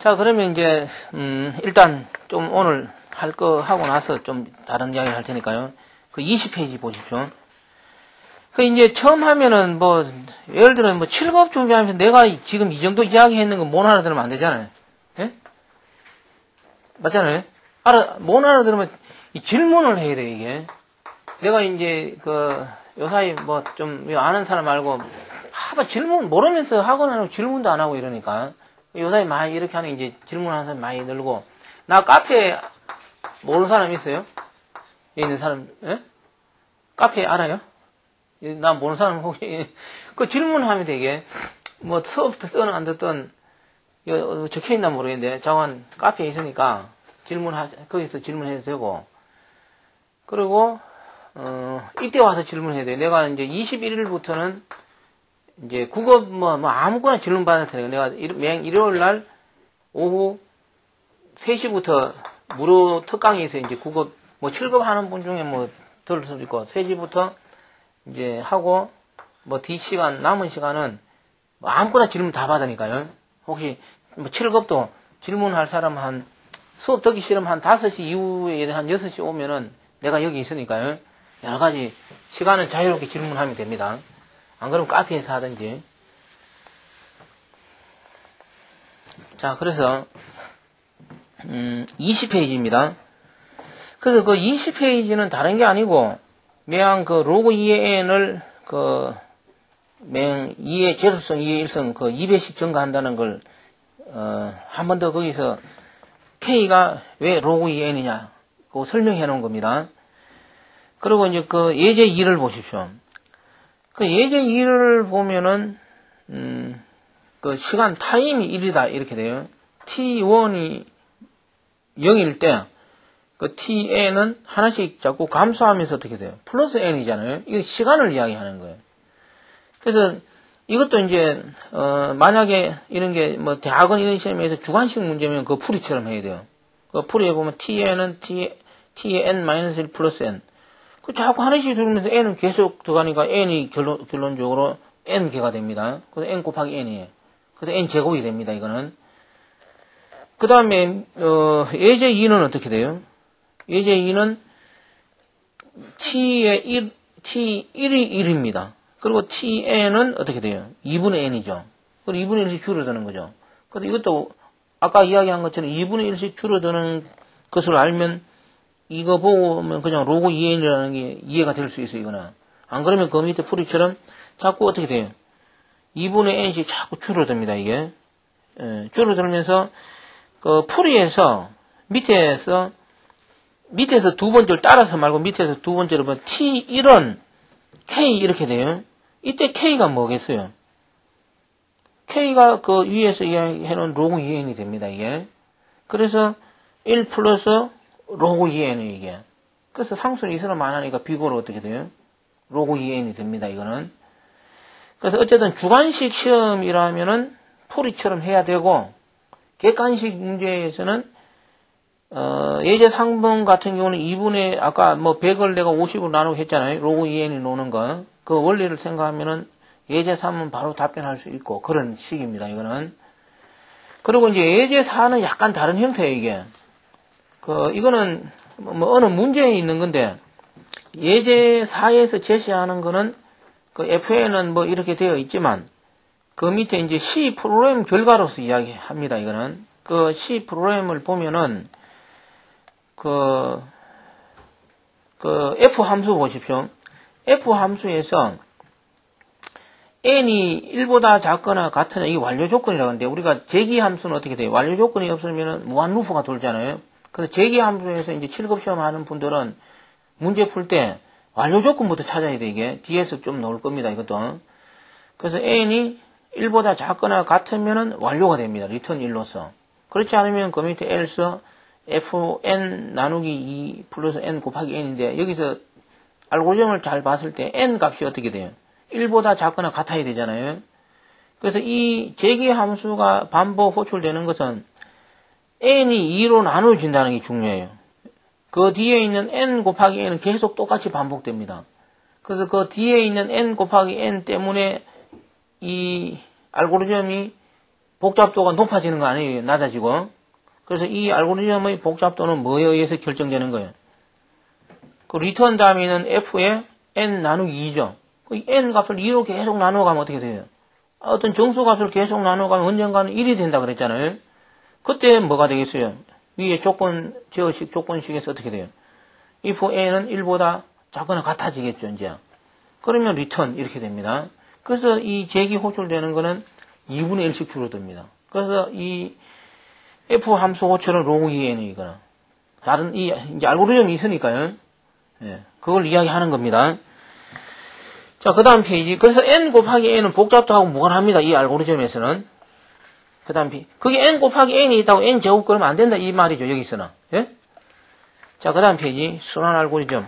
자, 그러면 이제, 일단 좀 오늘 할 거 하고 나서 좀 다른 이야기 할 테니까요. 그 20페이지 보십시오. 그 이제 처음 하면은 뭐, 예를 들어 뭐 7급 준비하면서 내가 지금 이 정도 이야기 했는 거 못 알아들으면 안 되잖아요. 예? 맞잖아요? 못 알아들으면 이 질문을 해야 돼, 이게. 내가 이제 요 사이 뭐 좀 아는 사람 말고 하도 질문 모르면서 학원 안 하고 질문도 안 하고 이러니까 요사이 많이 이렇게 하는 이제 질문하는 사람이 많이 늘고 나 카페 모르는 사람 있어요? 여기 있는 사람 예? 카페 알아요? 나 모르는 사람 혹시 그 질문하면 되게 뭐 수업 듣든 안 듣든 적혀있나 모르겠는데 자관 카페에 있으니까 거기서 질문해도 되고 그리고 이때 와서 질문해야 돼. 내가 이제 21일부터는 이제 국어 뭐 아무거나 질문 받을 테니까 내가 매 일요일 날 오후 3시부터 무료 특강에서 이제 국어 뭐 7급 하는 분 중에 뭐 들을 수도 있고 3시부터 이제 하고 뭐 뒷시간 남은 시간은 뭐 아무거나 질문 다 받으니까요. 혹시 뭐 7급도 질문할 사람 한 수업 듣기 싫으면 한 5시 이후에 한 6시 오면은 내가 여기 있으니까요. 여러 가지 시간을 자유롭게 질문하면 됩니다. 안 그러면 카페에서 하든지. 자, 그래서 20페이지입니다. 그래서 그 20페이지는 다른 게 아니고 매양 그 로그 2의 n을 매양 2의 제수성 2의 일성 2배씩 증가한다는 걸 한 번 더 거기서 K가 왜 로그 2의 n이냐 그거 설명해 놓은 겁니다. 그리고 이제 그 예제 2를 보십시오. 그 예제 2를 보면은 그 시간 타임이 1이다 이렇게 돼요. t1이 0일 때 그 tn은 하나씩 자꾸 감소하면서 어떻게 돼요? 플러스 n이잖아요. 이거 시간을 이야기하는 거예요. 그래서 이것도 이제 만약에 이런 게 뭐 대학원 이런 시험에서 주관식 문제면 그 풀이처럼 해야 돼요. 그 풀이에 보면 tn은 t의 n-1 플러스 n 그 자꾸 하나씩 들으면서 n은 계속 들어가니까 n이 결론적으로 n개가 됩니다. 그래서 n 곱하기 n이에요. 그래서 n 제곱이 됩니다. 이거는. 그 다음에 예제 2는 어떻게 돼요? 예제 2는 t1이 1입니다. 그리고 tn은 어떻게 돼요? 2분의 n이죠. 그리고 2분의 1씩 줄어드는 거죠. 그래서 이것도 아까 이야기한 것처럼 2분의 1씩 줄어드는 것을 알면 이거 보면 그냥 로그 2n이라는 게 이해가 될 수 있어요, 이거는. 안 그러면 그 밑에 풀이처럼 자꾸 어떻게 돼요? 2분의 n씩 자꾸 줄어듭니다, 이게. 줄어들면서, 그 풀이에서, 밑에서 두 번째를 따라서 말고 밑에서 두 번째로 보면 t1은 k 이렇게 돼요. 이때 k가 뭐겠어요? k가 그 위에서 이야기해놓은 로그 2n이 됩니다, 이게. 그래서 1 플러스 로그 2n이 이게. 그래서 상수는 이서로 많으니까 비고로 어떻게 돼요? 로그 2n이 됩니다, 이거는. 그래서 어쨌든 주관식 시험이라면은 풀이처럼 해야 되고, 객관식 문제에서는, 예제 상분 같은 경우는 2분의, 아까 뭐 100을 내가 50으로 나누고 했잖아요. 로그 2n이 노는 거. 그 원리를 생각하면은 예제 3은 바로 답변할 수 있고, 그런 식입니다, 이거는. 그리고 이제 예제 4는 약간 다른 형태예요, 이게. 이거는 뭐 어느 문제에 있는 건데 예제 4에서 제시하는 거는 그 FA는 뭐 이렇게 되어 있지만 그 밑에 이제 C 프로그램 결과로서 이야기합니다. 이거는 그 C 프로그램을 보면은 그 F 함수 보십시오. F 함수에서 n이 1보다 작거나 같으나 이게 완료 조건이라고 하는데 우리가 제기 함수는 어떻게 돼요? 완료 조건이 없으면 무한 루프가 돌잖아요. 그래서 제기 함수에서 이제 7급 시험 하는 분들은 문제 풀 때 완료 조건부터 찾아야 돼, 이게. 뒤에서 좀 나올 겁니다, 이것도. 그래서 n이 1보다 작거나 같으면은 완료가 됩니다. 리턴 1로서. 그렇지 않으면 그 밑에 else fn 나누기 2 플러스 n 곱하기 n인데 여기서 알고리즘을 잘 봤을 때 n 값이 어떻게 돼요? 1보다 작거나 같아야 되잖아요. 그래서 이 제기 함수가 반복 호출되는 것은 n이 2로 나눠진다는 게 중요해요. 그 뒤에 있는 n 곱하기 n은 계속 똑같이 반복됩니다. 그래서 그 뒤에 있는 n 곱하기 n 때문에 이 알고리즘이 복잡도가 높아지는 거 아니에요? 낮아지고. 그래서 이 알고리즘의 복잡도는 뭐에 의해서 결정되는 거예요? 그 리턴 단위는 f의 n 나누기 2죠. 그 n 값을 2로 계속 나누어가면 어떻게 돼요? 어떤 정수 값을 계속 나누어가면 언젠가는 1이 된다 그랬잖아요. 그때 뭐가 되겠어요? 위에 제어식 조건식에서 어떻게 돼요? if n은 1보다 작거나 같아지겠죠, 이제. 그러면 리턴 이렇게 됩니다. 그래서 이 제기 호출되는 거는 2분의 1씩 줄어듭니다. 그래서 이 f 함수 호출은 로그 2n이거나 다른 이제 알고리즘이 있으니까요. 예, 그걸 이야기하는 겁니다. 자, 그 다음 페이지. 그래서 n 곱하기 n은 복잡도하고 무관합니다. 이 알고리즘에서는. 그 다음 페이지. 그게 n 곱하기 n이 있다고 n 제곱 그러면 안 된다. 이 말이죠. 여기서는. 예? 자, 그 다음 페이지. 순환 알고리즘.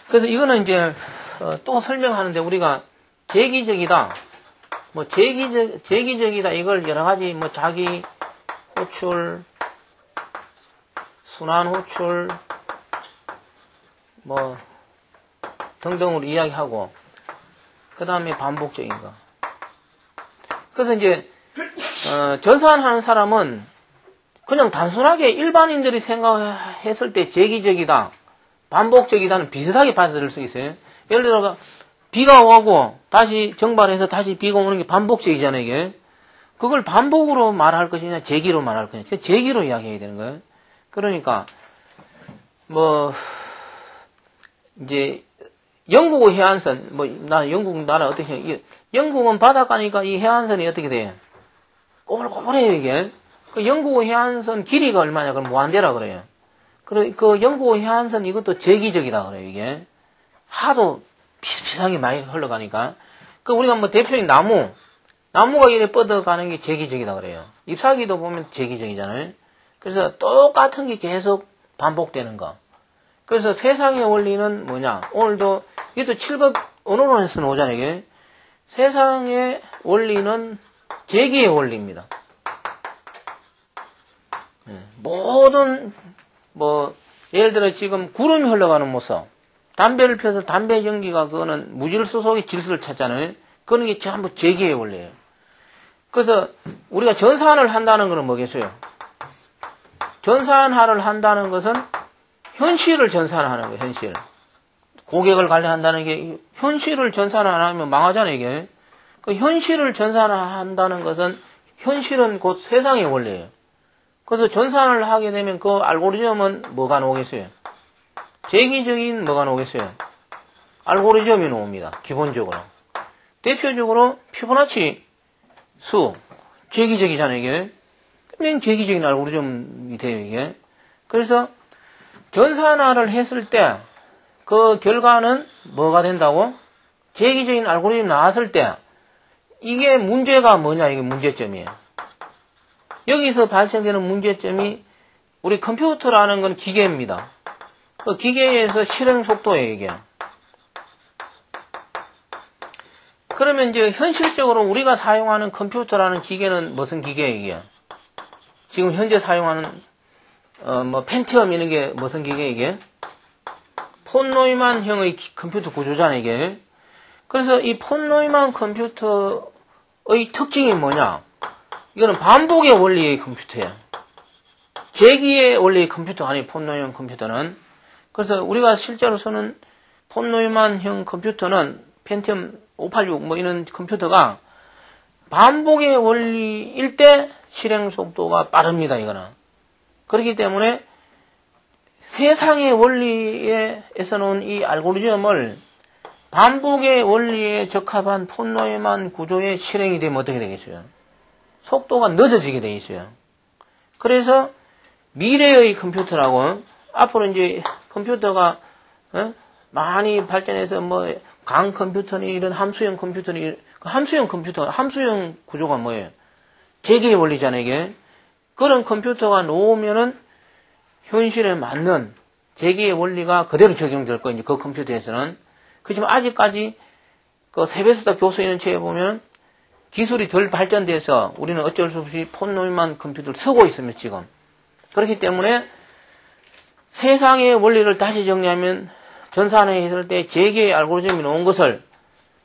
그래서 이거는 이제, 또 설명하는데 우리가 제기적이다. 뭐, 제기적이다. 이걸 여러 가지 뭐, 자기 호출, 순환 호출, 뭐 등등으로 이야기하고 그 다음에 반복적인 거. 그래서 이제 전산하는 사람은 그냥 단순하게 일반인들이 생각했을 때 제기적이다, 반복적이다는 비슷하게 받아들일 수 있어요. 예를 들어 비가 오고 다시 정발해서 다시 비가 오는 게 반복적이잖아요. 이게 그걸 반복으로 말할 것이냐 제기로 말할 것이냐. 제기로 이야기해야 되는 거예요. 그러니까 뭐 이제 영국 해안선, 뭐 나 영국 나라 어떻게 생각해? 영국은 바닷가니까 이 해안선이 어떻게 돼요? 꼬불꼬불해요 이게. 그 영국 해안선 길이가 얼마냐? 그럼 무한대라 그래요. 그 영국 해안선 이것도 제기적이다 그래요 이게. 하도 비슷비슷하게 많이 흘러가니까. 그 우리가 뭐 대표적인 나무가 이렇게 뻗어가는 게 제기적이다 그래요. 잎사귀도 보면 제기적이잖아요. 그래서 똑같은 게 계속 반복되는 거. 그래서 세상의 원리는 뭐냐? 오늘도, 이것도 7급 언어론에서는 오잖아요, 이게. 세상의 원리는 제기의 원리입니다. 모든, 예를 들어 지금 구름이 흘러가는 모습. 담배를 펴서 담배 연기가 그거는 무질서 속의 질서를 찾잖아요. 그런 게 전부 제기의 원리예요. 그래서 우리가 전산을 한다는 것은 뭐겠어요? 전산화를 한다는 것은 현실을 전산하는 거예요, 현실. 고객을 관리한다는 게, 현실을 전산 안 하면 망하잖아요, 이게. 그 현실을 전산한다는 것은, 현실은 곧 세상의 원리예요. 그래서 전산을 하게 되면 그 알고리즘은 뭐가 나오겠어요? 제기적인 뭐가 나오겠어요? 알고리즘이 나옵니다, 기본적으로. 대표적으로, 피보나치 수, 제기적이잖아요, 이게. 그냥 제기적인 알고리즘이 돼요, 이게. 그래서, 전산화를 했을 때 그 결과는 뭐가 된다고? 제기적인 알고리즘이 나왔을 때 이게 문제가 뭐냐? 이게 문제점이에요. 여기서 발생되는 문제점이 우리 컴퓨터라는 건 기계입니다. 그 기계에서 실행 속도예요, 이게. 그러면 이제 현실적으로 우리가 사용하는 컴퓨터라는 기계는 무슨 기계예요, 이게? 지금 현재 사용하는 펜티엄 이런 게 무슨 기계 이게? 폰 노이만형의 컴퓨터 구조잖아요, 이게. 그래서 이 폰 노이만 컴퓨터의 특징이 뭐냐? 이거는 반복의 원리의 컴퓨터예요. 제기의 원리의 컴퓨터가 아니에요, 폰 노이만 컴퓨터는. 그래서 우리가 실제로 쓰는 폰 노이만형 컴퓨터는 펜티엄 586 이런 컴퓨터가 반복의 원리일 때 실행 속도가 빠릅니다, 이거는. 그렇기 때문에 세상의 원리에서 놓은 이 알고리즘을 반복의 원리에 적합한 폰 노이만 구조에 실행이 되면 어떻게 되겠어요? 속도가 늦어지게 되어 있어요. 그래서 미래의 컴퓨터라고 앞으로 이제 컴퓨터가 많이 발전해서 강 컴퓨터니 이런 함수형 컴퓨터니 함수형 구조가 뭐예요? 제기의 원리잖아요, 이게. 그런 컴퓨터가 놓으면은 현실에 맞는 제기의 원리가 그대로 적용될 거예요, 이제 그 컴퓨터에서는. 그렇지만 아직까지 그 세베소다 교수 이런 책에 보면 기술이 덜 발전돼서 우리는 어쩔 수 없이 폰 노이만 컴퓨터를 쓰고 있습니다, 지금. 그렇기 때문에 세상의 원리를 다시 정리하면 전산에 했을 때 제기의 알고리즘이 나온 것을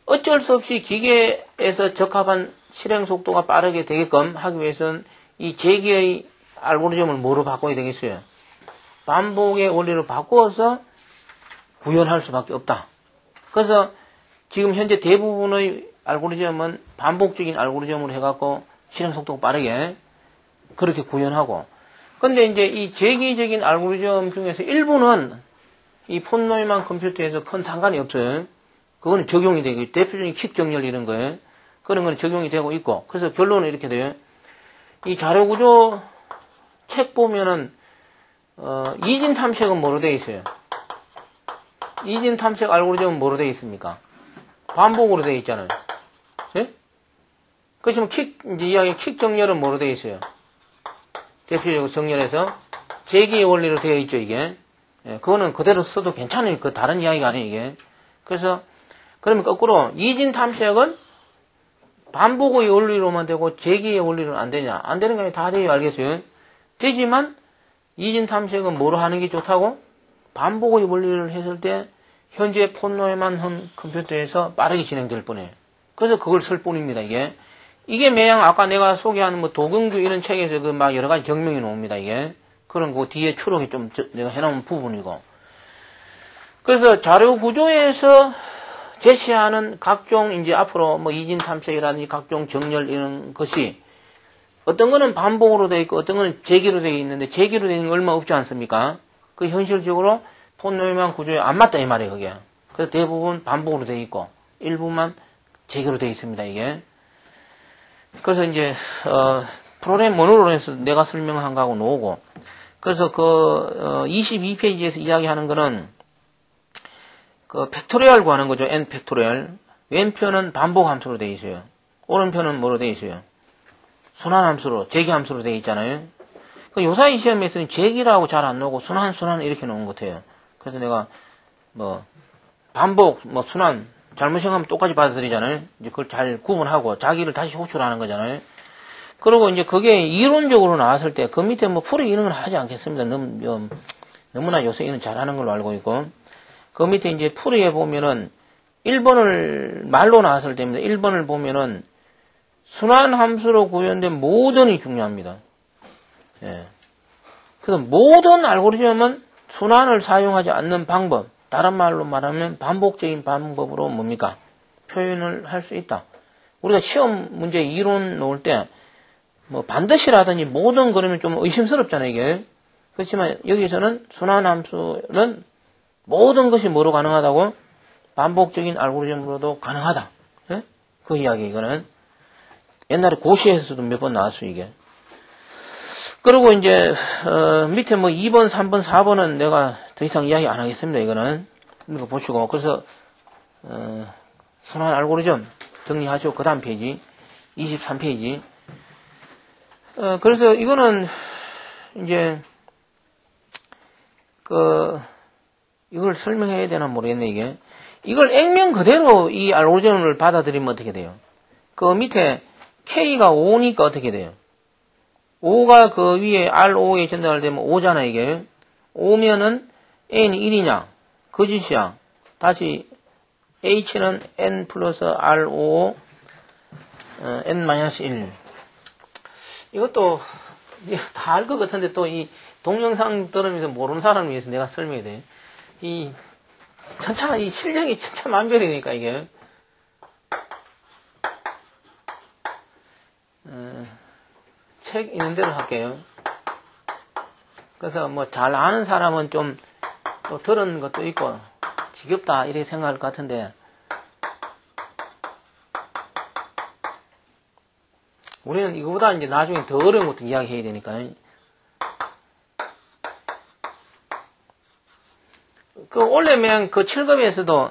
어쩔 수 없이 기계에서 적합한 실행 속도가 빠르게 되게끔 하기 위해서는 이 제기의 알고리즘을 뭐로 바꿔야 되겠어요? 반복의 원리로 바꾸어서 구현할 수밖에 없다. 그래서 지금 현재 대부분의 알고리즘은 반복적인 알고리즘으로 해갖고 실행 속도가 빠르게 그렇게 구현하고, 근데 이제 이 제기적인 알고리즘 중에서 일부는 이 폰 노이만 컴퓨터에서 큰 상관이 없어요. 그거는 적용이 되고, 대표적인 킥 정렬 이런 거에 그런 거는 적용이 되고 있고, 그래서 결론은 이렇게 돼요. 이 자료구조 책 보면은 이진 탐색은 뭐로 되어 있어요? 이진 탐색 알고리즘은 뭐로 되어 있습니까? 반복으로 되어 있잖아요. 예? 그렇지만 이제 이야기 킥 정렬은 뭐로 되어 있어요? 대표적으로 정렬해서 제기의 원리로 되어 있죠, 이게. 예, 그거는 그대로 써도 괜찮아요. 그 다른 이야기가 아니에요, 이게. 그래서, 그러면 거꾸로, 이진 탐색은 반복의 원리로만 되고, 제기의 원리로는 안 되냐? 안 되는 게 아니라 다 돼요, 알겠어요? 되지만, 이진 탐색은 뭐로 하는 게 좋다고? 반복의 원리를 했을 때, 현재 폰노에만 한 컴퓨터에서 빠르게 진행될 뿐이에요. 그래서 그걸 쓸 뿐입니다, 이게. 이게 매양 아까 내가 소개하는 뭐 도경주 이런 책에서 그 막 여러 가지 증명이 나옵니다, 이게. 그런 거 뒤에 추록이 좀 내가 해놓은 부분이고. 그래서 자료 구조에서 제시하는 각종 이제 앞으로 뭐 이진 탐색이라든지 각종 정렬 이런 것이 어떤 거는 반복으로 되어 있고 어떤 거는 제기로 되어 있는데 제기로 되어 있는 거 얼마 없지 않습니까? 그 현실적으로 폰 노이만 구조에 안 맞다 이 말이에요, 그게. 그래서 대부분 반복으로 되어 있고 일부만 제기로 되어 있습니다, 이게. 그래서 이제 프로그램 모노로에서 내가 설명한 거하고 나오고, 그래서 22페이지에서 이야기하는 거는 그 팩토리얼 구하는 거죠. n 팩토리얼. 왼편은 반복 함수로 되어 있어요. 오른편은 뭐로 되어 있어요? 순환 함수로, 제기 함수로 되어 있잖아요. 그 요사이 시험에서는 제기라고 잘 안 나오고 순환 이렇게 나온 것 같아요. 그래서 내가 뭐 반복, 뭐 순환 잘못 생각하면 똑같이 받아들이잖아요. 이제 그걸 잘 구분하고 자기를 다시 호출하는 거잖아요. 그리고 이제 그게 이론적으로 나왔을 때 그 밑에 뭐 풀이 이런 건 하지 않겠습니다. 너무나 요새 이는 잘하는 걸로 알고 있고, 그 밑에 이제 풀이에 보면은 1번을 말로 나왔을 때입니다. 1번을 보면은 순환 함수로 구현된 모든이 중요합니다. 예. 그래서 모든 알고리즘은 순환을 사용하지 않는 방법, 다른 말로 말하면 반복적인 방법으로 뭡니까? 표현을 할 수 있다. 우리가 시험 문제 이론 놓을 때 뭐 반드시라든지 모든 그러면 좀 의심스럽잖아요, 이게. 그렇지만 여기서는 순환 함수는 모든 것이 뭐로 가능하다고? 반복적인 알고리즘으로도 가능하다. 예? 그 이야기, 이거는. 옛날에 고시에서도 몇 번 나왔어요, 이게. 그리고 이제, 밑에 뭐 2번, 3번, 4번은 내가 더 이상 이야기 안 하겠습니다, 이거는. 이거 보시고. 그래서, 순환 알고리즘 정리하시고, 그 다음 페이지. 23페이지. 그래서 이거는, 이제, 이걸 설명해야 되나 모르겠네, 이게. 이걸 액면 그대로 이 알고리즘을 받아들이면 어떻게 돼요? 그 밑에 K가 5니까 어떻게 돼요? 5가 그 위에 R5에 전달되면 5잖아, 이게. 5면은 N이 1이냐? 거짓이야. 다시 H는 N 플러스 R5, N-1. 이것도 다 알 것 같은데 또 이 동영상 들으면서 모르는 사람을 위해서 내가 설명해야 돼. 이 실력이 천차만별이니까, 이게. 책 있는 대로 할게요. 그래서 뭐 잘 아는 사람은 좀 또 들은 것도 있고, 지겹다, 이렇게 생각할 것 같은데, 우리는 이거보다 이제 나중에 더 어려운 것도 이야기해야 되니까. 원래 그냥 7급에서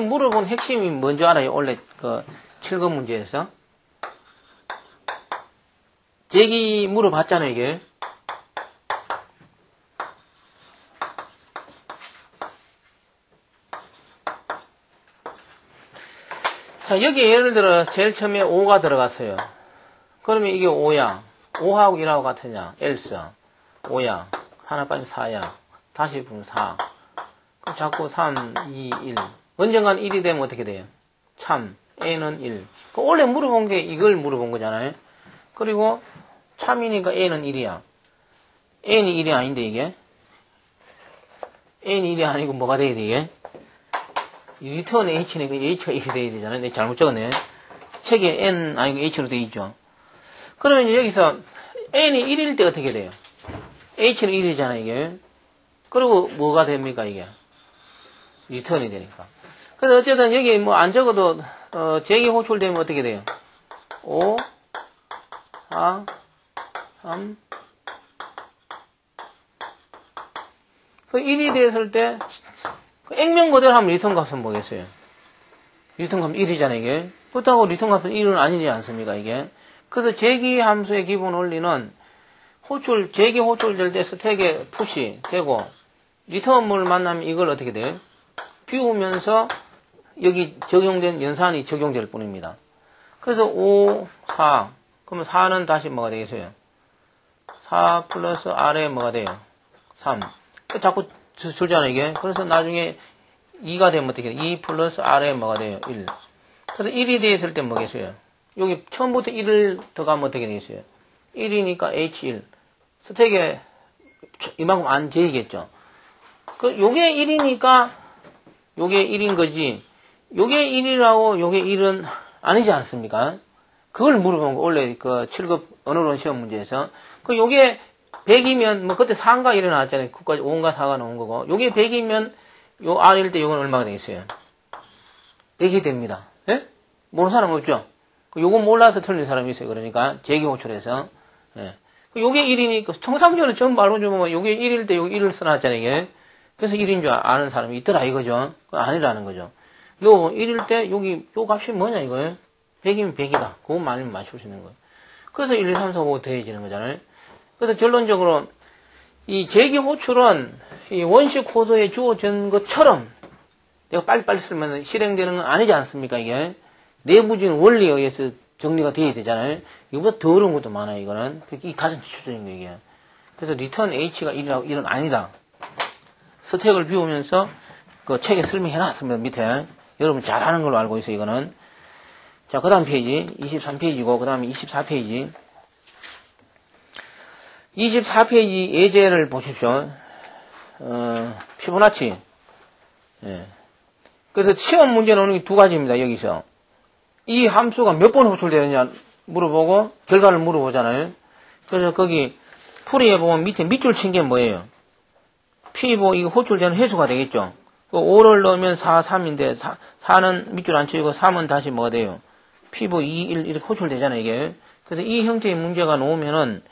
물어본 핵심이 뭔지 알아요? 원래 7급 문제에서. 제기 물어봤잖아요, 이게. 자, 여기 예를 들어 제일 처음에 5가 들어갔어요. 그러면 이게 5야. 5하고 1하고 같으냐? else. 5야. 하나 빠지면 4야. 다시 보면 4. 그럼 자꾸 3, 2, 1. 언젠간 1이 되면 어떻게 돼요? 참, A는 1. 원래 물어본 게 이걸 물어본 거잖아요. 그리고 참이니까 A는 1이야. N이 1이 아닌데, 이게? N이 1이 아니고 뭐가 돼야 돼, 이게? 리턴 H니까 H가 1이 돼야 되잖아요. 내가 잘못 적었네. 책에 N 아니고 H로 되어 있죠. 그러면 이제 여기서 N이 1일 때 어떻게 돼요? H는 1이잖아, 이게. 그리고 뭐가 됩니까, 이게? 리턴이 되니까. 그래서 어쨌든 여기 뭐 안 적어도, 제기 호출되면 어떻게 돼요? 5, 4, 3. 그 1이 됐을 때, 액면 그대로 하면 리턴 값은 뭐겠어요? 리턴 값은 1이잖아, 이게. 그렇다고 리턴 값은 1은 아니지 않습니까, 이게? 그래서 제기 함수의 기본 원리는 제기 호출될 때 스택에 푸시 되고, 리턴을 만나면 이걸 어떻게 돼요? 비우면서 여기 적용된 연산이 적용될 뿐입니다. 그래서 5, 4. 그러면 4는 다시 뭐가 되겠어요? 4 플러스 R에 뭐가 돼요? 3. 자꾸 줄잖아요, 이게. 그래서 나중에 2가 되면 어떻게 돼요? 2 플러스 R에 뭐가 돼요? 1. 그래서 1이 되었을 때 뭐겠어요? 여기 처음부터 1을 더가면 어떻게 되겠어요? 1이니까 H1. 스택에 이만큼 안 제이겠죠. 요게 1이니까 요게 1인 거지. 요게 1이라고 요게 1은 아니지 않습니까? 그걸 물어본 거, 원래 그 7급 언어론 시험 문제에서. 요게 100이면, 뭐 그때 4인가 1이 나왔잖아요. 그까지 5인가 4가 나온 거고. 요게 100이면 요 R일 때 요건 얼마가 되겠어요? 100이 됩니다. 예? 모르는 사람 없죠? 요거 몰라서 틀린 사람이 있어요. 그러니까 제기 호출해서. 예. 요게 1이니까 청산문제는 전부 알고 주면 요게 1일 때 요게 1을 써놨잖아요, 이게. 그래서 1인 줄 아는 사람이 있더라, 이거죠. 아니라는 거죠. 요 1일 때 여기 요 값이 뭐냐, 이거예요? 100이면 100이다. 그것만 알면 맞출 수 있는 거예요. 그래서 1, 2, 3, 4, 5 더해지는 거잖아요. 그래서 결론적으로 이 제기 호출은 이 원식 코드에 주어진 것처럼 내가 빨리빨리 쓰면 실행되는 건 아니지 않습니까, 이게? 내부적인 원리에 의해서 정리가 돼야 되잖아요. 이거보다 더 어려운 것도 많아요, 이거는. 이게 가장 기초적인 거, 이게. 그래서 리턴 H가 1이라고, 1은 아니다. 스택을 비우면서 그 책에 설명해놨습니다, 밑에. 여러분 잘 아는 걸로 알고 있어요, 이거는. 자, 그 다음 페이지. 23페이지고, 그 다음에 24페이지. 24페이지 예제를 보십시오. 피보나치. 예. 그래서 시험 문제는 오는 게 두 가지입니다, 여기서. 이 함수가 몇 번 호출되느냐 물어보고, 결과를 물어보잖아요. 그래서 거기 풀이해 보면 밑에 밑줄 친 게 뭐예요? P5, 이거 호출되는 횟수가 되겠죠. 5를 넣으면 4, 3인데, 4는 밑줄 안 치고 3은 다시 뭐가 돼요? P5, 2, 1 이렇게 호출되잖아요, 이게. 그래서 이 형태의 문제가 나오면은,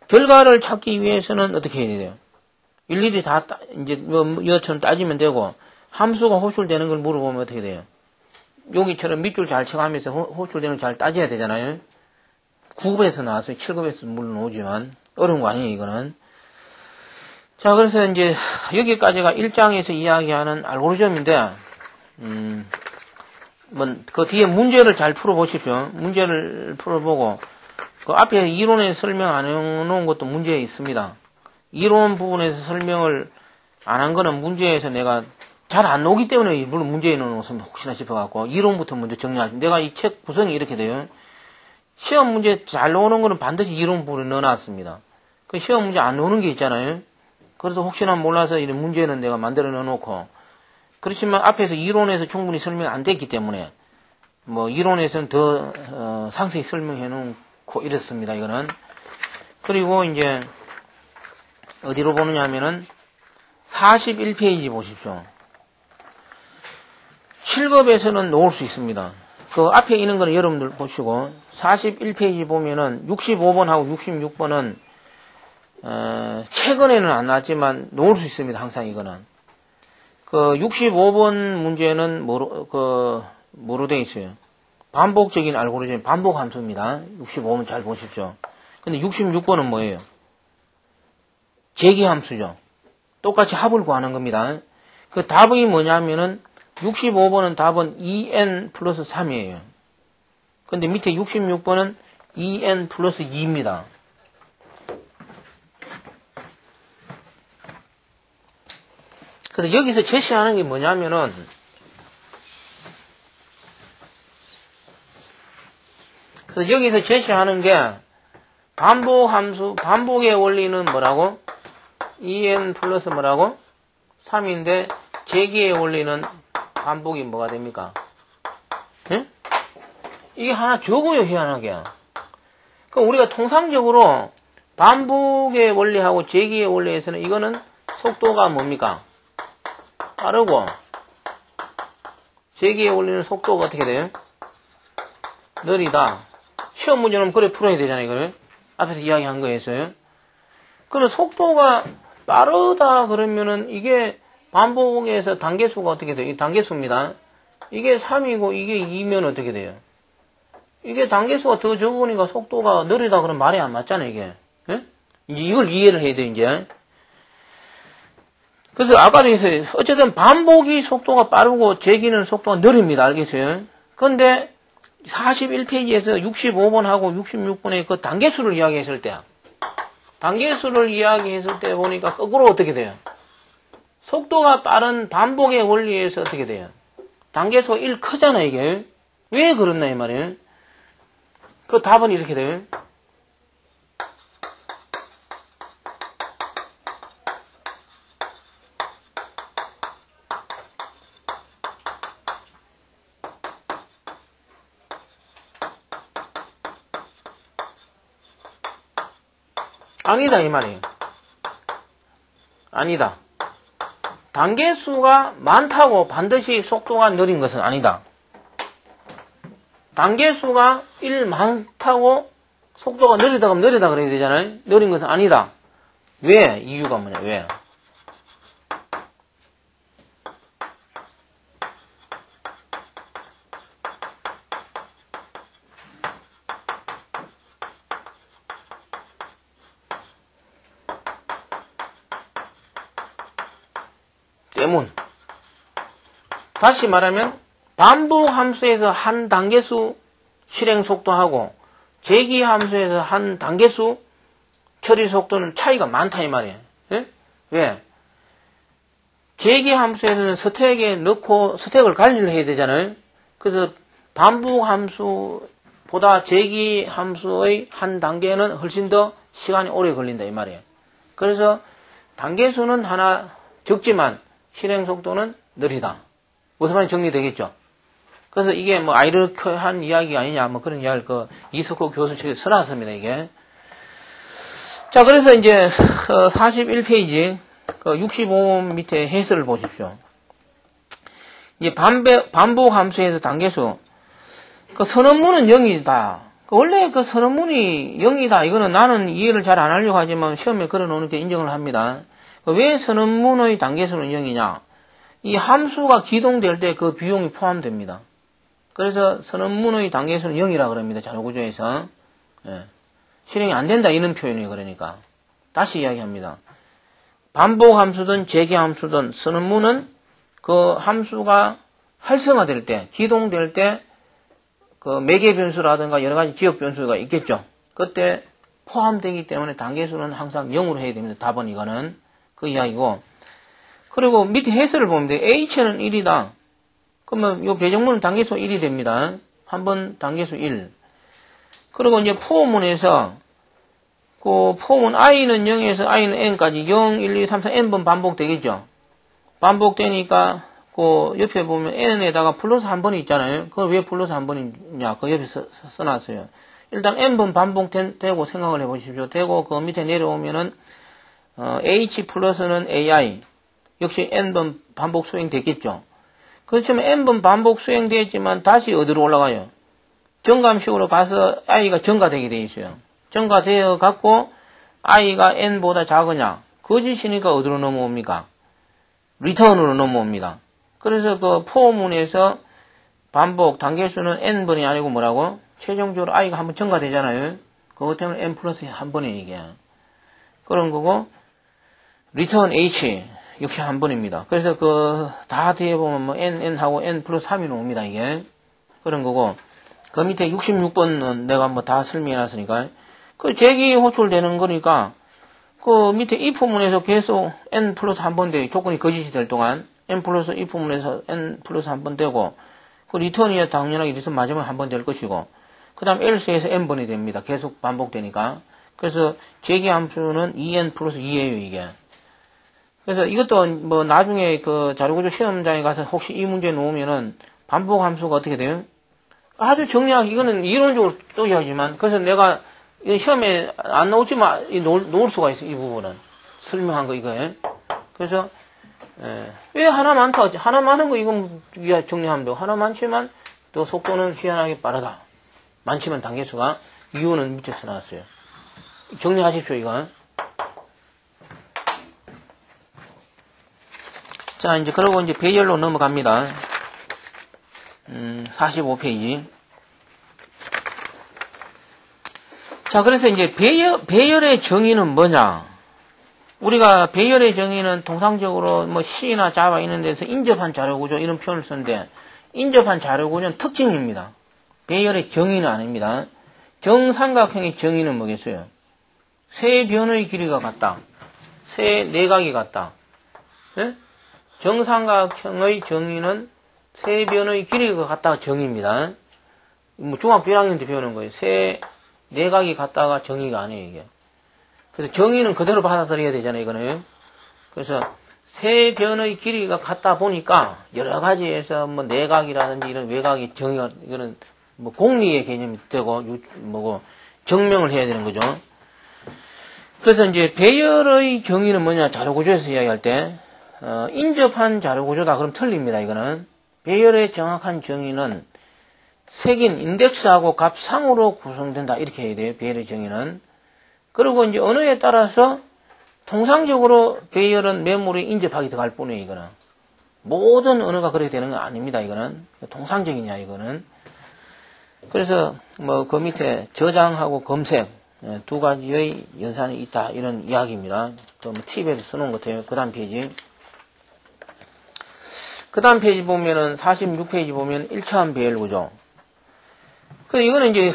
결과를 찾기 위해서는 어떻게 해야 돼요? 일일이 다, 이제, 여처럼 따지면 되고, 함수가 호출되는 걸 물어보면 어떻게 돼요? 여기처럼 밑줄 잘 쳐가면서 호출되는 걸 잘 따져야 되잖아요. 9급에서 나왔어요. 7급에서 물론 오지만, 어려운 거 아니에요, 이거는. 자, 그래서 이제, 여기까지가 1장에서 이야기하는 알고리즘인데, 그 뒤에 문제를 잘 풀어보십시오. 문제를 풀어보고, 그 앞에 이론에 설명 안 해놓은 것도 문제에 있습니다. 이론 부분에서 설명을 안 한 거는 문제에서 내가 잘 안 나오기 때문에 물론 문제에 넣어놓으면 혹시나 싶어갖고 이론부터 먼저 정리하시면 내가 이 책 구성이 이렇게 돼요. 시험 문제 잘 나오는 거는 반드시 이론 부분에 넣어놨습니다. 그 시험 문제 안 나오는 게 있잖아요. 그래서 혹시나 몰라서 이런 문제는 내가 만들어 넣어놓고 그렇지만 앞에서 이론에서 충분히 설명이 안 됐기 때문에 뭐 이론에서는 더 상세히 설명해 놓고 이렇습니다. 이거는 그리고 이제 어디로 보느냐 하면은 41페이지 보십시오. 7급에서는 놓을 수 있습니다. 그 앞에 있는 거는 여러분들 보시고 41페이지 보면은 65번하고 66번은 최근에는 안 나왔지만 놓을 수 있습니다. 항상 이거는 그 65번 문제는 뭐로 되어 있어요? 반복적인 알고리즘 반복 함수입니다. 65번 잘 보십시오. 근데 66번은 뭐예요? 제기 함수죠. 똑같이 합을 구하는 겁니다. 그 답이 뭐냐면은 65번은 답은 2n 플러스 3이에요. 근데 밑에 66번은 2n 플러스 2입니다. 그래서 여기서 제시하는 게 뭐냐면은 그래서 여기서 제시하는 게 반복 함수, 반복의 원리는 뭐라고? 2n 플러스 뭐라고? 3인데 제기의 원리는 반복이 뭐가 됩니까? 응? 이게 하나 적어요, 희한하게. 그럼 우리가 통상적으로 반복의 원리하고 제기의 원리에서는 이거는 속도가 뭡니까? 빠르고 제기의 원리는 속도가 어떻게 돼요? 느리다. 시험 문제는 그래 풀어야 되잖아요, 이거를. 앞에서 이야기한 거였어요. 그럼 속도가 빠르다 그러면은 이게 반복에서 단계수가 어떻게 돼요? 이 단계수입니다. 이게 3이고 이게 2면 어떻게 돼요? 이게 단계수가 더 적으니까 속도가 느리다 그러면 말이 안 맞잖아요, 이게. 예? 이걸 이해를 해야 돼, 이제. 그래서 아까도 했어요. 어쨌든 반복이 속도가 빠르고 제기는 속도가 느립니다. 알겠어요? 그런데 41페이지에서 65번하고 66번에 그 단계수를 이야기했을 때, 단계수를 이야기했을 때 보니까 거꾸로 어떻게 돼요? 속도가 빠른 반복의 원리에서 어떻게 돼요? 단계수가 1 크잖아, 이게. 왜 그렇나, 이 말이에요? 그 답은 이렇게 돼요. 아니다, 이 말이에요. 아니다. 단계수가 많다고 반드시 속도가 느린 것은 아니다. 단계수가 1 많다고 속도가 느리다 그러면 느리다 그래야 되잖아요. 느린 것은 아니다. 왜? 이유가 뭐냐, 왜? 때문. 다시 말하면 반복 함수에서 한 단계수 실행 속도하고 제기 함수에서 한 단계수 처리 속도는 차이가 많다 이 말이에요. 예? 왜? 제기 함수에서는 스택에 넣고 스택을 관리를 해야 되잖아요. 그래서 반복 함수보다 제기 함수의 한 단계는 훨씬 더 시간이 오래 걸린다 이 말이에요. 그래서 단계수는 하나 적지만 실행 속도는 느리다. 무슨 말인지 정리되겠죠? 그래서 이게 뭐 아이러니한 이야기가 아니냐, 뭐 그런 이야기를 그 이석호 교수 책에 써놨습니다, 이게. 자, 그래서 이제 41페이지 그 65번 밑에 해설을 보십시오. 이제 반복 함수에서 단계수. 그 선언문은 0이다. 원래 그 선언문이 0이다. 이거는 나는 이해를 잘 안 하려고 하지만 시험에 걸어놓으니까 인정을 합니다. 왜 선언문의 단계수는 0이냐? 이 함수가 기동될 때 그 비용이 포함됩니다. 그래서 선언문의 단계수는 0이라 그럽니다. 자료구조에서. 예. 실행이 안 된다 이런 표현이에요. 그러니까 다시 이야기합니다. 반복 함수든 제기 함수든 선언문은 그 함수가 활성화될 때, 기동될 때 그 매개 변수라든가 여러 가지 지역 변수가 있겠죠. 그때 포함되기 때문에 단계수는 항상 0으로 해야 됩니다. 답은 이거는 그 이야기고. 그리고 밑에 해설을 보면 돼. h는 1이다. 그러면 이 배정문은 단계수 1이 됩니다. 한번 단계수 1. 그리고 이제 포문에서 그 포문 i는 0에서 i는 n까지 0, 1, 2, 3, 4, n번 반복되겠죠. 반복되니까 그 옆에 보면 n에다가 플러스 한 번이 있잖아요. 그걸 왜 플러스 한 번이냐? 그 옆에 써놨어요. 일단 n번 반복되고 생각을 해보십시오. 되고 그 밑에 내려오면은 h 플러스는 ai 역시 n번 반복 수행됐겠죠. 그렇지만 n번 반복 수행되었지만 다시 어디로 올라가요? 정감식으로 가서 i가 증가되게 되어 있어요. 증가되어 갖고 i가 n보다 작으냐? 거짓이니까 어디로 넘어옵니까? 리턴으로 넘어옵니다. 그래서 그 포문에서 반복 단계수는 n번이 아니고 뭐라고? 최종적으로 i가 한번 증가되잖아요. 그것 때문에 n 플러스 한 번에 이게. 그런 거고 리턴 h 역시 한 번입니다. 그래서 그 다 뒤에 보면 뭐 n하고 n 플러스 3이 나옵니다. 이게. 그런 거고 그 밑에 66번은 내가 뭐 다 설명해 놨으니까 그 제기 호출되는 거니까 그 밑에 이 부문에서 계속 n 플러스 한 번 돼요. 조건이 거짓이 될 동안 n 플러스 이 부문에서 n 플러스 한 번 되고 그 리턴이야 당연하게 리턴 마지막에 한 번 될 것이고 그 다음 L수에서 N번이 됩니다. 계속 반복되니까. 그래서 제기함수는 2N 플러스 2예요, 이게. 그래서 이것도 뭐 나중에 그 자료구조 시험장에 가서 혹시 이 문제 놓으면은 반복함수가 어떻게 돼요? 아주 정리하기, 이거는 이론적으로 또해야지만, 그래서 내가 시험에 안 나오지만 놓을 수가 있어, 이 부분은. 설명한 거, 이거에. 그래서, 왜 하나 많다? 하나 많은 거, 이건 정리하면 되고, 하나 많지만, 또 속도는 희한하게 빠르다. 많지만 단계수가, 이유는 밑에서 나왔어요. 정리하십시오, 이건. 자, 이제, 그러고 이제 배열로 넘어갑니다. 45페이지. 자, 그래서 이제 배열의 정의는 뭐냐? 우리가 배열의 정의는 통상적으로 뭐 C나 자바 이런 데서 인접한 자료구조 이런 표현을 쓰는데, 인접한 자료구조는 특징입니다. 배열의 정의는 아닙니다. 정삼각형의 정의는 뭐겠어요? 세 변의 길이가 같다. 세 내각이 같다. 네? 정삼각형의 정의는 세 변의 길이가 같다가 정의입니다. 뭐 중학교 1학년 때 배우는 거예요. 세 내각이 같다가 정의가 아니에요, 이게. 그래서 정의는 그대로 받아들여야 되잖아요, 이거는. 그래서 세 변의 길이가 같다 보니까 여러 가지에서 뭐 내각이라든지 이런 외곽의 정의가, 이거는 뭐 공리의 개념이 되고 뭐고 증명을 해야 되는 거죠. 그래서 이제 배열의 정의는 뭐냐? 자료구조에서 이야기할 때 인접한 자료구조다. 그럼 틀립니다. 이거는 배열의 정확한 정의는 색인 인덱스하고 값상으로 구성된다. 이렇게 해야 돼요. 배열의 정의는. 그리고 이제 언어에 따라서 통상적으로 배열은 메모리에 인접하게 들어갈 뿐이에요. 이거는 모든 언어가 그렇게 되는 건 아닙니다. 이거는 통상적이냐 이거는. 그래서 뭐 그 밑에 저장하고 검색 두 가지의 연산이 있다 이런 이야기입니다. 또 뭐 팁에도 써놓은 것 같아요. 그 다음 페이지. 그 다음 페이지 보면은 46페이지 보면 1차원 배열 구조. 이거는 이제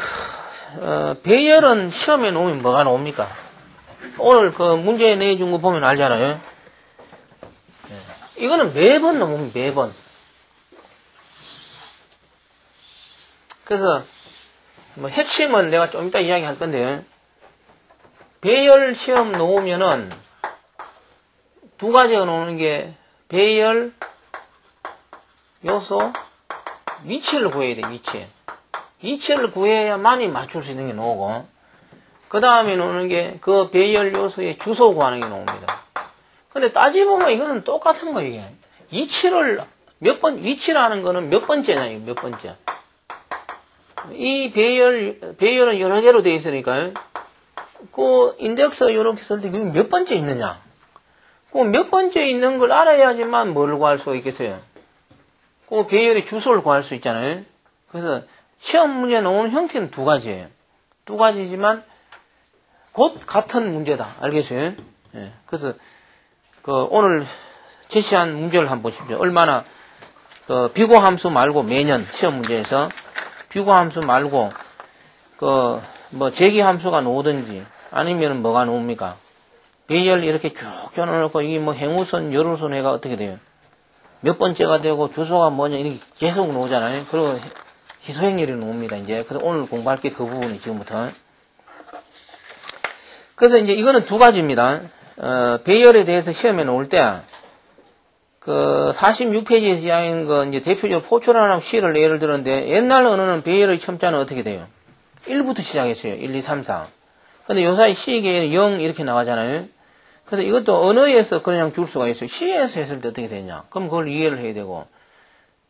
배열은 시험에 놓으면 뭐가 나옵니까? 오늘 그 문제 내준 거 보면 알잖아요. 이거는 매번 나옵니다. 매번. 그래서 뭐 핵심은 내가 좀 이따 이야기할 건데, 배열 시험 놓으면은 두 가지가 나오는 게 배열 요소 위치를 구해야 돼. 위치를 구해야만이 맞출 수 있는 게 나오고, 그 다음에 나오는 게 그 배열 요소의 주소 구하는 게 나옵니다. 근데 따지보면 이거는 똑같은 거, 이게. 위치라는 거는 몇 번째냐, 이거 몇 번째. 이 배열은 여러 개로 되어 있으니까요. 그 인덱스 이렇게 쓸 때 몇 번째 있느냐. 그 몇 번째 있는 걸 알아야지만 뭘 구할 수가 있겠어요. 그 배열의 주소를 구할 수 있잖아요. 그래서 시험 문제 나오는 형태는 두 가지예요. 두 가지지만 곧 같은 문제다. 알겠어요? 예. 그래서 오늘 제시한 문제를 한번 보십시오. 얼마나 비고함수 말고 매년 시험 문제에서 비고함수 말고 뭐 제기함수가 나오든지 아니면 뭐가 나옵니까? 배열 이렇게 쭉 쪄놓고 이게 뭐 행우선, 열우선 해가 어떻게 돼요? 몇 번째가 되고 주소가 뭐냐 이렇게 계속 나오잖아요. 그리고 희소행렬이 나옵니다. 이제 그래서 오늘 공부할 게 그 부분이 지금부터. 그래서 이제 이거는 두 가지입니다. 배열에 대해서 시험에 나올 때 그 46페이지에서 이야기한 거 이제 대표적으로 포철하나 C를 예를 들었는데, 옛날 언어는 배열의 첨자는 어떻게 돼요? 1부터 시작했어요. 1, 2, 3, 4. 근데 요사이 C계에는 0 이렇게 나가잖아요. 그래서 이것도 언어에서 그냥 줄 수가 있어요. C에서 했을 때 어떻게 되냐? 그럼 그걸 이해를 해야 되고,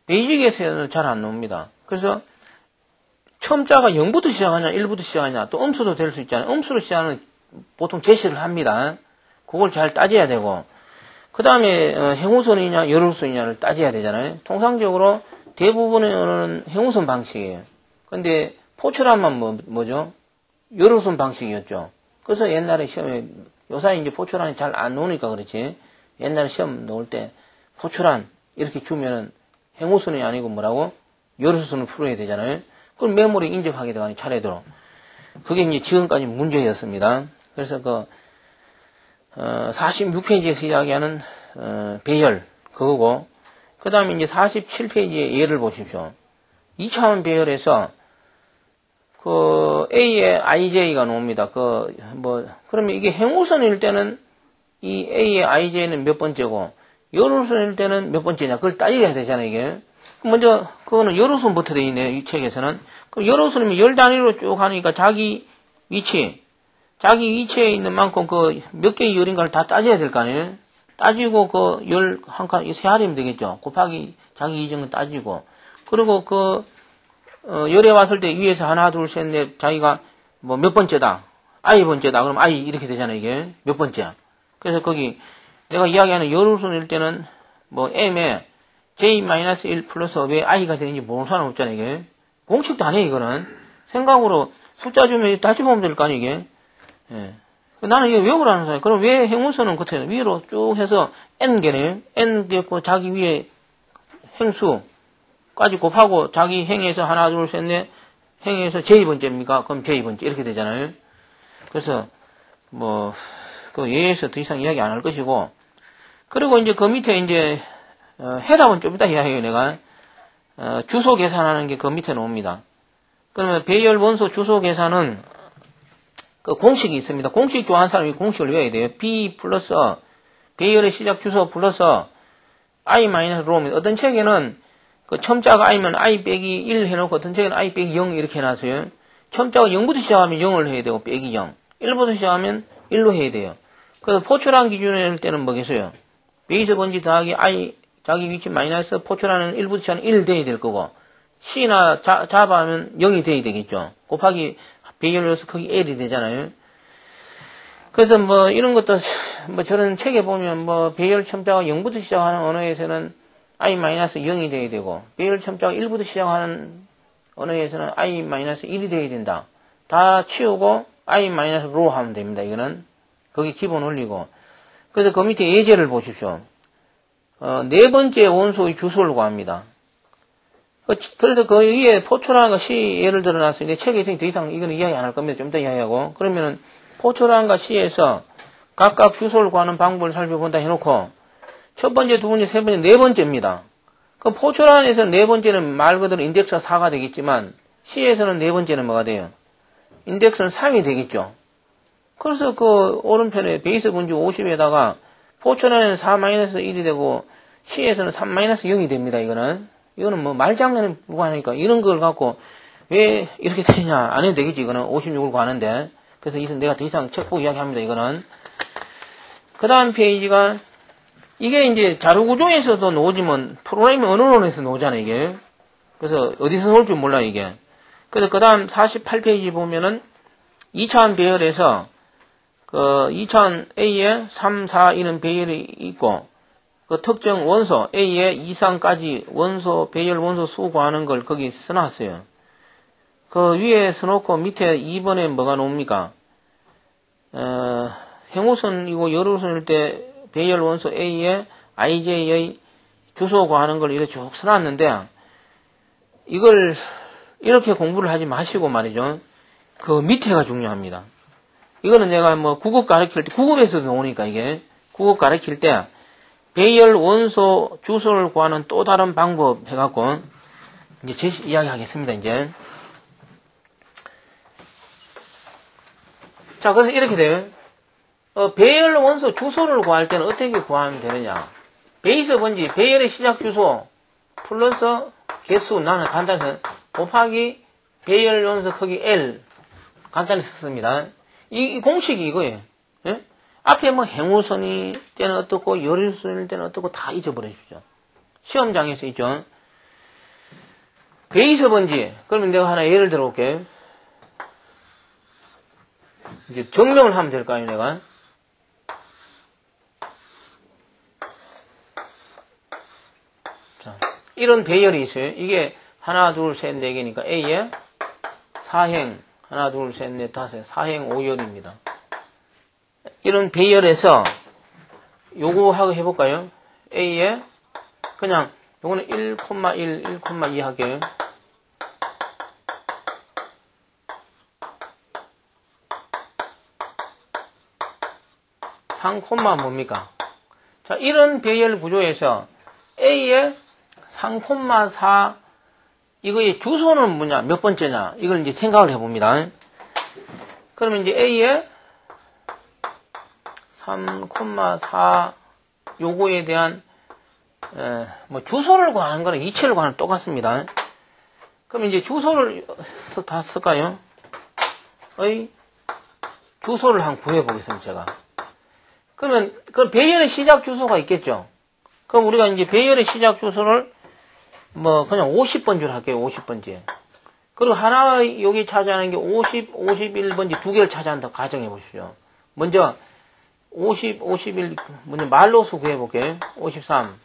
베이직에서는 잘 안 나옵니다. 그래서 첨자가 0부터 시작하냐, 1부터 시작하냐, 또 음수도 될 수 있잖아요. 음수로 시작하는 보통 제시를 합니다. 그걸 잘 따져야 되고, 그 다음에 행우선이냐, 열우선이냐를 따져야 되잖아요. 통상적으로 대부분의 언어는 행우선 방식이에요. 근데 포철함만 뭐죠? 열우선 방식이었죠. 그래서 옛날에 시험에, 요사이 이제 포철함이 잘 안 나오니까 그렇지. 옛날에 시험 나올 때 포철함 이렇게 주면은 행우선이 아니고 뭐라고? 열우선을 풀어야 되잖아요. 그럼 메모리 인접하게 되가니 차례대로. 그게 이제 지금까지 문제였습니다. 그래서 46페이지에서 이야기하는 배열 그거고, 그 다음에 이제 47페이지의 예를 보십시오. 2차원 배열에서 A의 IJ가 나옵니다. 그러면 이게 행우선일 때는 이 A의 IJ는 몇 번째고, 열우선일 때는 몇 번째냐. 그걸 따져야 되잖아요, 이게. 먼저, 그거는 열우선부터 돼 있네요, 이 책에서는. 그럼 열우선이면 열 단위로 쭉 하니까 자기 위치에 있는 만큼 몇 개의 열인가를 다 따져야 될 거 아니에요? 따지고 열 한 칸, 세 할이면 되겠죠. 곱하기 자기 이정은 따지고. 그리고 열에 왔을 때 위에서 하나, 둘, 셋, 넷, 자기가 몇 번째다. I 번째다. 그럼 I 이렇게 되잖아요, 이게. 몇 번째야. 그래서 거기 내가 이야기하는 열우선일 때는 M에 J-1 플러스 왜 I가 되는지 모르는 사람 없잖아요, 이게. 공식도 안 해, 이거는. 생각으로 숫자 주면 다시 보면 될 거 아니에요, 이게. 예. 나는 이거 외우라는 사람이에요. 그럼 왜 행우선은 끝에 위로 쭉 해서 N개네요. N 됐고 자기 위에 행수까지 곱하고 자기 행에서 하나, 둘, 셋, 넷 행에서 J번째입니까? 그럼 J번째 이렇게 되잖아요. 그래서 예에서 더 이상 이야기 안 할 것이고, 그리고 이제 그 밑에 이제 해답은 좀 이따 이야기해요, 내가. 주소 계산하는 게 그 밑에 나옵니다. 그러면 배열 원소 주소 계산은 공식이 있습니다. 공식 좋아하는 사람이 공식을 외워야 돼요. B 플러스 배열의 시작 주소 플러스 I-R호입니다. 어떤 책에는 첨자가 I면 I 빼기 1 해놓고 어떤 책에는 I 빼기 0 이렇게 해놨어요. 첨자가 0부터 시작하면 0을 해야 되고 빼기 0. 1부터 시작하면 1로 해야 돼요. 그래서 포출한 기준에 할 때는 뭐겠어요? 베이스 번지 더하기 I 자기 위치 마이너스 포출하는 1부터 시작하면 1 돼야 될 거고, C나 자바 하면 0이 돼야 되겠죠. 곱하기 배열로서 크기 L이 되잖아요. 그래서 이런 것도 저런 책에 보면 배열 첨자가 0부터 시작하는 언어에서는 I-0이 돼야 되고, 배열 첨자가 1부터 시작하는 언어에서는 I-1이 돼야 된다. 다 치우고 I-로 하면 됩니다. 이거는 거기 기본 원리고. 그래서 그 밑에 예제를 보십시오. 네 번째 원소의 주소를 구합니다. 그래서 그 위에 포초라는 것이 예를 들어 놨어요. 내 책에 있으니 더 이상 이거는 이야기 안 할 겁니다. 좀 더 이야기하고. 그러면은 포초라는 것이에서 각각 주소를 구하는 방법을 살펴본다 해놓고, 첫 번째, 두 번째, 세 번째, 네 번째입니다. 그 포초란에서 네 번째는 말 그대로 인덱스가 4가 되겠지만, C에서는 네 번째는 뭐가 돼요? 인덱스는 3이 되겠죠. 그래서 오른편에 베이스 분지 50에다가 포초란에는 4-1이 되고, C에서는 3-0이 됩니다. 이거는 말장난에 불과하니까 이런 걸 갖고 왜 이렇게 되냐 안 해도 되겠지. 이거는 56을 구하는데. 그래서 이선 내가 더 이상 책 보고 이야기합니다. 이거는. 그 다음 페이지가 이게 이제 자료 구조에서도 나오지만 프로그래밍 언어론에서 나오잖아요, 이게. 그래서 어디서 나올 줄 몰라, 이게. 그래서 그 다음 48페이지 보면은 2차원 배열에서 2차원 A에 3, 4 이런 배열이 있고, 그 특정 원소 A의 이상까지 원소 배열 원소 수 구하는 걸 거기 써놨어요. 그 위에 써놓고 밑에 2번에 뭐가 나옵니까? 행우선이고 열우선일 때 배열 원소 A의 IJ의 주소 구하는 걸 이렇게 쭉 써놨는데, 이걸 이렇게 공부를 하지 마시고 말이죠. 그 밑에가 중요합니다. 이거는 내가 국어 가르칠 때, 국어에서도 나오니까 이게 국어 가르칠 때 배열 원소 주소를 구하는 또 다른 방법 해갖고 이제 제시 이야기하겠습니다. 이제 자, 그래서 이렇게 돼요. 배열 원소 주소를 구할 때는 어떻게 구하면 되느냐? 베이스 번지 배열의 시작 주소 플러스 개수, 나는 간단해서 곱하기 배열 원소 크기 L 간단히 썼습니다. 이 공식이 이거예요. 예? 앞에 행우선이 때는 어떻고 열우선일 때는 어떻고 다 잊어버리십시오. 시험장에서 있죠. 베이스 번지. 그러면 내가 하나 예를 들어볼게요. 이제 정명을 하면 될까요, 내가? 자, 이런 배열이 있어요. 이게 하나, 둘, 셋, 네 개니까 A에 4행, 하나, 둘, 셋, 넷, 다섯, 4행 5열입니다. 이런 배열에서 요거 하고 해볼까요? A에 그냥 요거는 1,1, 1,2 할게요. 뭡니까? 자, 이런 배열 구조에서 A에 3,4 이거의 주소는 뭐냐, 몇 번째냐, 이걸 이제 생각을 해봅니다. 그러면 이제 A에 3,4 요거에 대한 뭐 주소를 구하는 거는 이치를 구하는 똑같습니다. 그럼 이제 주소를 다 쓸까요? 주소를 한번 구해보겠습니다, 제가. 그러면, 그 배열의 시작 주소가 있겠죠? 그럼 우리가 이제 배열의 시작 주소를 뭐, 그냥 50번 줄 할게요, 50번째. 그리고 하나, 여기 차지하는 게 50, 51번째 두 개를 차지한다 가정해 보시죠. 먼저, 50, 51, 먼저 말로수 구해볼게요. 53.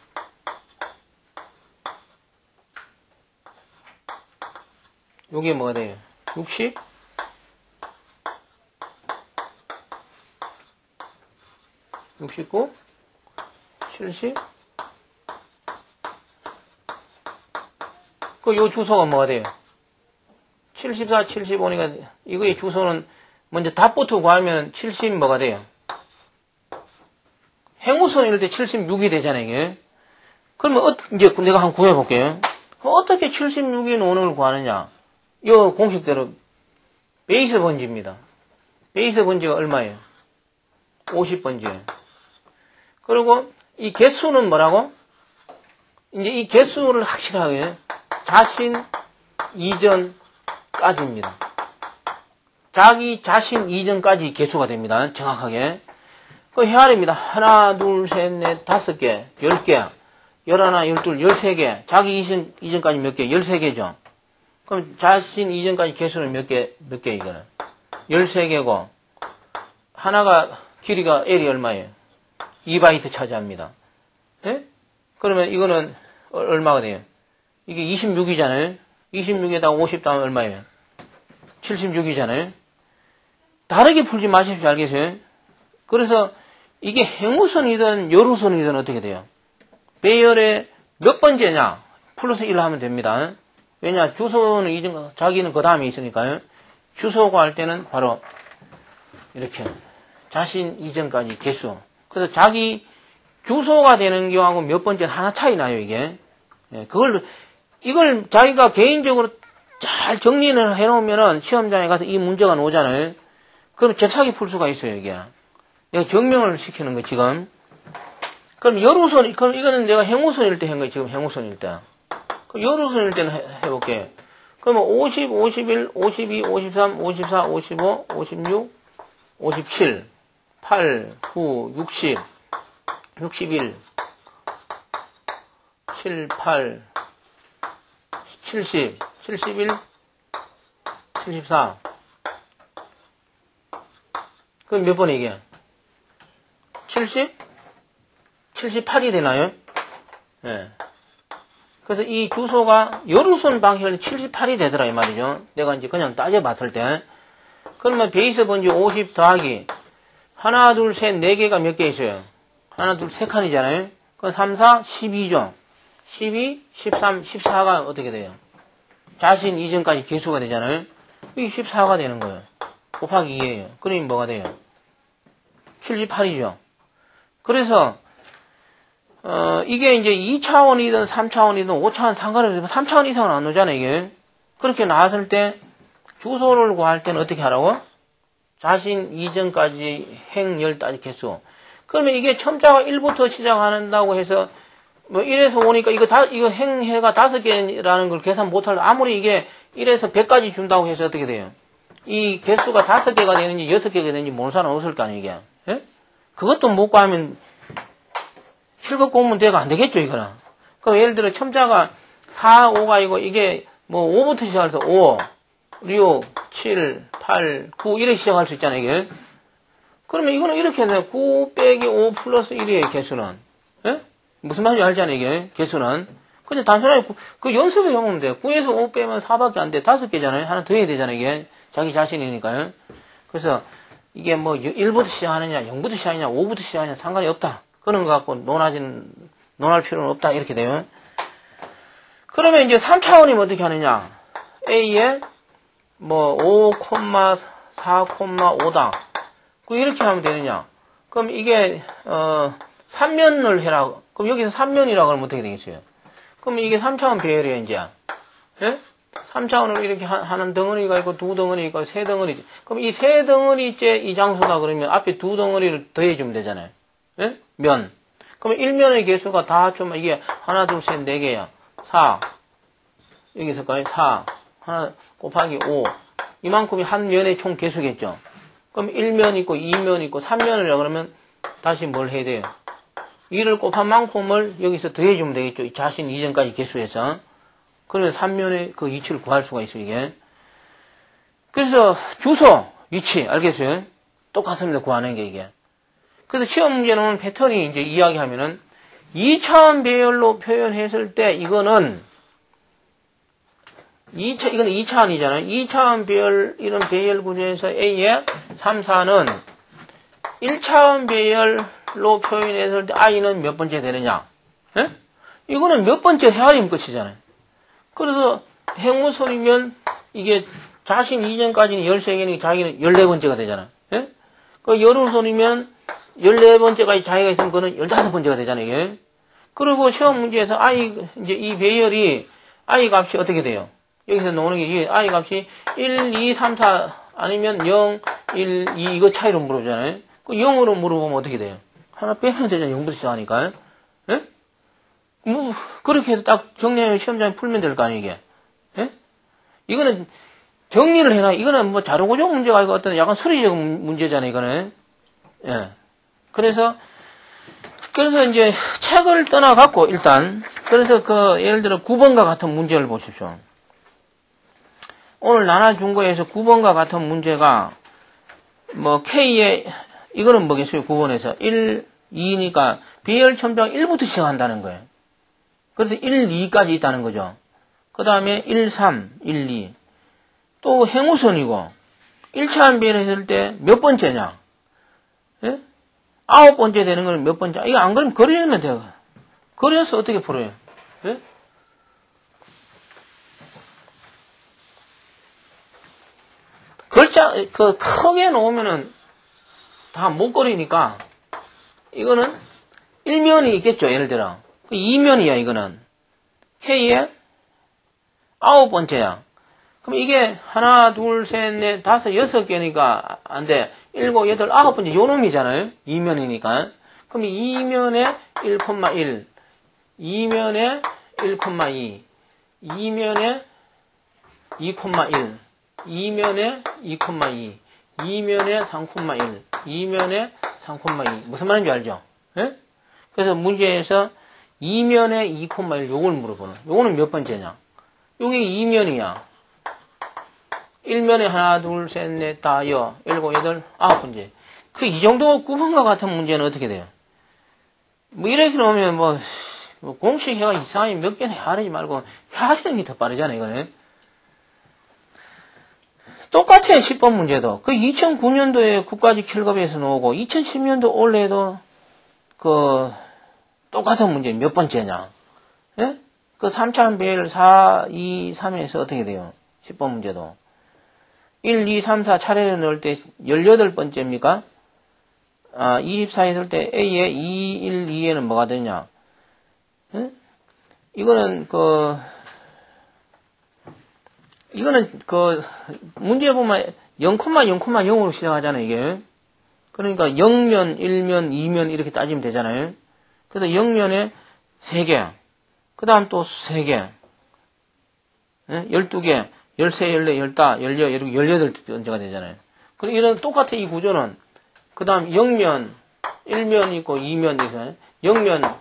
요게 뭐가 돼요? 60? 69? 70? 요 주소가 뭐가 돼요? 74, 75니까, 이거의 주소는 먼저 답부터 구하면 70 뭐가 돼요? 행우선 이럴 때 76이 되잖아요, 이게. 그러면, 이제 내가 한번 구해볼게요. 그럼 어떻게 76인 원을 구하느냐? 요 공식대로 베이스 번지입니다. 베이스 번지가 얼마예요? 50번지. 그리고 이 개수는 뭐라고? 이제 이 개수를 확실하게 자신 이전까지입니다. 자기 자신 이전까지 개수가 됩니다. 정확하게. 그 헤아립니다. 하나, 둘, 셋, 넷, 5개, 10개, 11, 12, 13개. 자기 이전까지 몇 개? 13개죠. 그럼 자신 이전까지 개수는 몇 개, 이거는? 13개고, 하나가, 길이가 L이 얼마예요? 2바이트 차지합니다. 예? 그러면 이거는 얼마가 돼요? 이게 26이잖아요? 26에다가 50 더하면 얼마예요? 76이잖아요? 다르게 풀지 마십시오. 알겠어요? 그래서 이게 행우선이든 열우선이든 어떻게 돼요? 배열의 몇 번째냐? 플러스 1 하면 됩니다. 왜냐? 주소는 이전, 자기는 그 다음에 있으니까요. 주소 구할 때는 바로 이렇게 자신 이전까지 개수. 그래서 자기 주소가 되는 경우하고 몇 번째는 하나 차이 나요, 이게. 예, 이걸 자기가 개인적으로 잘 정리를 해놓으면은 시험장에 가서 이 문제가 나오잖아요. 그럼 잽싸게 풀 수가 있어요, 이게. 내가 증명을 시키는 거, 지금. 그럼 열우선, 그럼 이거는 내가 행우선일 때 한 거예요, 지금 행우선일 때. 그럼 열우선일 때는 해볼게. 그러면 50, 51, 52, 53, 54, 55, 56, 57, 8, 9, 60, 61, 7, 8, 70, 71, 74. 그럼 몇 번에 이게? 70? 78이 되나요? 예. 네. 그래서 이 주소가 열우선 방식은 78이 되더라, 이 말이죠. 내가 이제 그냥 따져봤을 때. 그러면 베이스 번지 50 더하기 하나, 둘, 셋, 4개가 몇 개 있어요? 하나, 둘, 3칸이잖아요? 그럼 3, 4, 12죠? 12, 13, 14가 어떻게 돼요? 자신 이전까지 개수가 되잖아요? 이게 14가 되는 거예요. 곱하기 2예요. 그러면 뭐가 돼요? 78이죠? 그래서, 이게 이제 2차원이든 3차원이든 5차원 상관없이 3차원 이상은 안 오잖아요, 이게. 그렇게 나왔을 때, 주소를 구할 때는 어떻게 하라고? 자신 이전까지 행열까지 개수. 그러면 이게 첨자가 1부터 시작한다고 해서, 뭐 1에서 오니까 이거 행해가 5개라는 걸 계산 못할, 아무리 이게 1에서 100까지 준다고 해서 어떻게 돼요? 이 개수가 5개가 되는지 6개가 되는지 모르는 사람 없을 거 아니에요, 이게. 예? 그것도 못 구하면, 7급 공문 대가 안 되겠죠, 이거는. 그럼 예를 들어 첨자가 4, 5가 이거 이게 뭐 5부터 시작해서 5, 6, 7, 8, 9 이렇게 시작할 수 있잖아요, 이게. 그러면 이거는 이렇게 해서 9 빼기 5 플러스 1이에요, 개수는. 예? 무슨 말인지 알잖아요, 이게. 개수는. 그냥 단순하게 그 연습을 해보면 돼요. 9에서 5 빼면 4밖에 안 돼. 5개잖아요. 하나 더 해야 되잖아요, 이게. 자기 자신이니까요. 그래서 이게 뭐 1부터 시작하느냐, 0부터 시작하느냐, 5부터 시작하느냐 상관이 없다. 그런 거 갖고 논할 필요는 없다. 이렇게 돼요. 그러면 이제 3차원이면 어떻게 하느냐. A에 뭐 5,4,5다. 이렇게 하면 되느냐. 그럼 이게 3면을 해라. 그럼 여기서 3면이라 그러면 어떻게 되겠어요? 그럼 이게 3차원 배열이에요, 이제. 예? 3차원으로 이렇게 하는 덩어리가 있고 두 덩어리가 있고 세 덩어리. 그럼 이 세 덩어리째 이 장수다 그러면 앞에 두 덩어리를 더해주면 되잖아요. 예? 면. 그럼 1면의 개수가 다 합치면 이게 하나, 둘, 셋, 네 개야. 4. 여기 있을까요? 4. 하나 곱하기 5. 이만큼이 한 면의 총 개수겠죠. 그럼 1면 있고 2면 있고 3면이라 그러면 다시 뭘 해야 돼요? 2를 곱한 만큼을 여기서 더해주면 되겠죠. 자신 이전까지 개수해서. 그러면 3면의 그 위치를 구할 수가 있어요, 이게. 그래서 주소, 위치, 알겠어요? 똑같습니다, 구하는 게 이게. 그래서 시험 문제는 패턴이 이제 이야기하면은 2차원 배열로 표현했을 때 이거는 이거는 2차원이잖아요. 2차원 배열, 이런 배열 구조에서 A의 3, 4는 1차원 배열로 표현했을 때 I는 몇 번째 되느냐? 예? 이거는 몇 번째 해야지 끝이잖아요. 그래서 행무선이면 이게 자신 이전까지는 13개니까 자기는 14번째가 되잖아요. 예? 그 열우선이면 14번째까지 자기가 있으면 그거는 15번째가 되잖아요. 이게. 그리고 시험 문제에서 이제 이 배열이 I 값이 어떻게 돼요? 여기서 나오는 게 이게 I 값이 1, 2, 3, 4 아니면 0, 1, 2 이거 차이로 물어보잖아요. 그 0으로 물어보면 어떻게 돼요? 하나 빼면 되잖아요. 0부터 시작하니까. 예? 뭐 그렇게 해서 딱 정리하면 시험장에 풀면 될 거 아니에요, 이게. 예? 이거는 정리를 해놔. 이거는 뭐 자료고정 문제가 아니고 어떤 약간 수리적 문제잖아요, 이거는. 예. 그래서 이제 책을 떠나갖고 일단 그래서 그 예를 들어 9번과 같은 문제를 보십시오. 오늘 나눠준 거에서 9번과 같은 문제가 뭐 K의 이거는 뭐겠어요? 9번에서 1, 2니까 배열 첨장 1부터 시작한다는 거예요. 그래서 1, 2까지 있다는 거죠. 그 다음에 1, 3, 1, 2. 또 행우선이고 1차원 배열했을 때 몇 번째냐? 예? 9번째 되는 거는 몇 번째? 이거 안 그러면 그리면 돼요. 그려서 어떻게 풀어요? 예? 글자, 크게 놓으면은 다 못 그리니까 이거는 1면이 있겠죠, 예를 들어. 2면이야, 이거는. K의 9번째야. 그럼 이게 하나, 둘, 셋, 넷, 다섯, 6개니까 안 돼. 7, 8, 9번째 요 놈이잖아요. 2면이니까. 그럼 2면에 1,1, 2면에 1,2, 2면에 2,1, 2면에 2,2, 2면에 3,1, 2면에 3,2. 무슨 말인지 알죠? 예? 그래서 문제에서 2면에 2,1 요걸 물어보는. 요거는 몇 번째냐? 요게 2면이야. 1면에 하나, 둘, 셋, 넷, 다, 여, 7, 8, 9번째. 이 정도 9번과 같은 문제는 어떻게 돼요? 뭐 이렇게 놓으면 뭐 공식 해가 이상하게 몇 개나 하지 말고 하시는 게 더 빠르잖아요, 이거는. 똑같아요, 10번 문제도. 2009년도에 국가직 7급에서 나오고, 2010년도 올해도 똑같은 문제 몇 번째냐? 예? 3차원 배열 4, 2, 3에서 어떻게 돼요? 10번 문제도. 1, 2, 3, 4 차례를 넣을 때 18번째입니까? 24 했을 때 A에 2, 1, 2에는 뭐가 되냐? 예? 이거는 문제 보면 0,0,0으로 시작하잖아요, 이게. 그러니까 0면, 1면, 2면 이렇게 따지면 되잖아요. 그래서 0면에 3개, 그 다음 또 3개, 12개, 13, 14, 15, 16, 이렇게 18번째가 되잖아요. 그리고 이런 똑같아, 이 구조는. 그 다음 0면, 1면 있고 2면 있어요. 0면,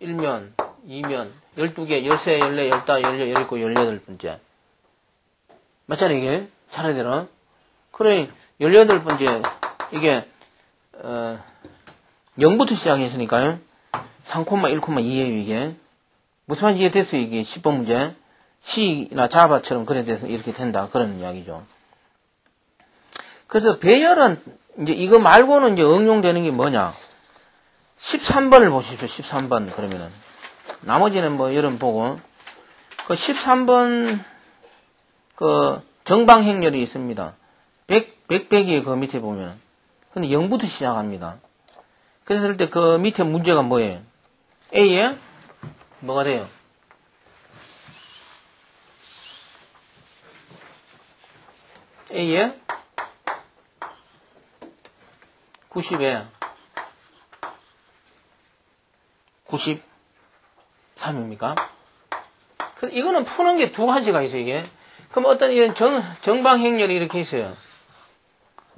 1면, 2면, 12개, 13, 14, 15, 16, 18번째. 맞잖아요, 이게. 차례대로. 그래, 18번째, 이게, 0부터 시작했으니까요. 3,1,2에요, 이게. 무슨 말인지 이해됐어요, 이게. 10번 문제. C나 자바처럼 그래 돼서 이렇게 된다. 그런 이야기죠. 그래서 배열은, 이제 이거 말고는 이제 응용되는 게 뭐냐. 13번을 보십시오, 13번, 그러면은. 나머지는 뭐, 여러분 보고. 13번, 정방행렬이 있습니다. 100이 그 밑에 보면. 근데 0부터 시작합니다. 그랬을 때 그 밑에 문제가 뭐예요? A에 뭐가 돼요? A에 90에 93입니까? 이거는 푸는 게 두 가지가 있어요, 이게. 그럼 어떤 이런 정방행렬이 이렇게 있어요.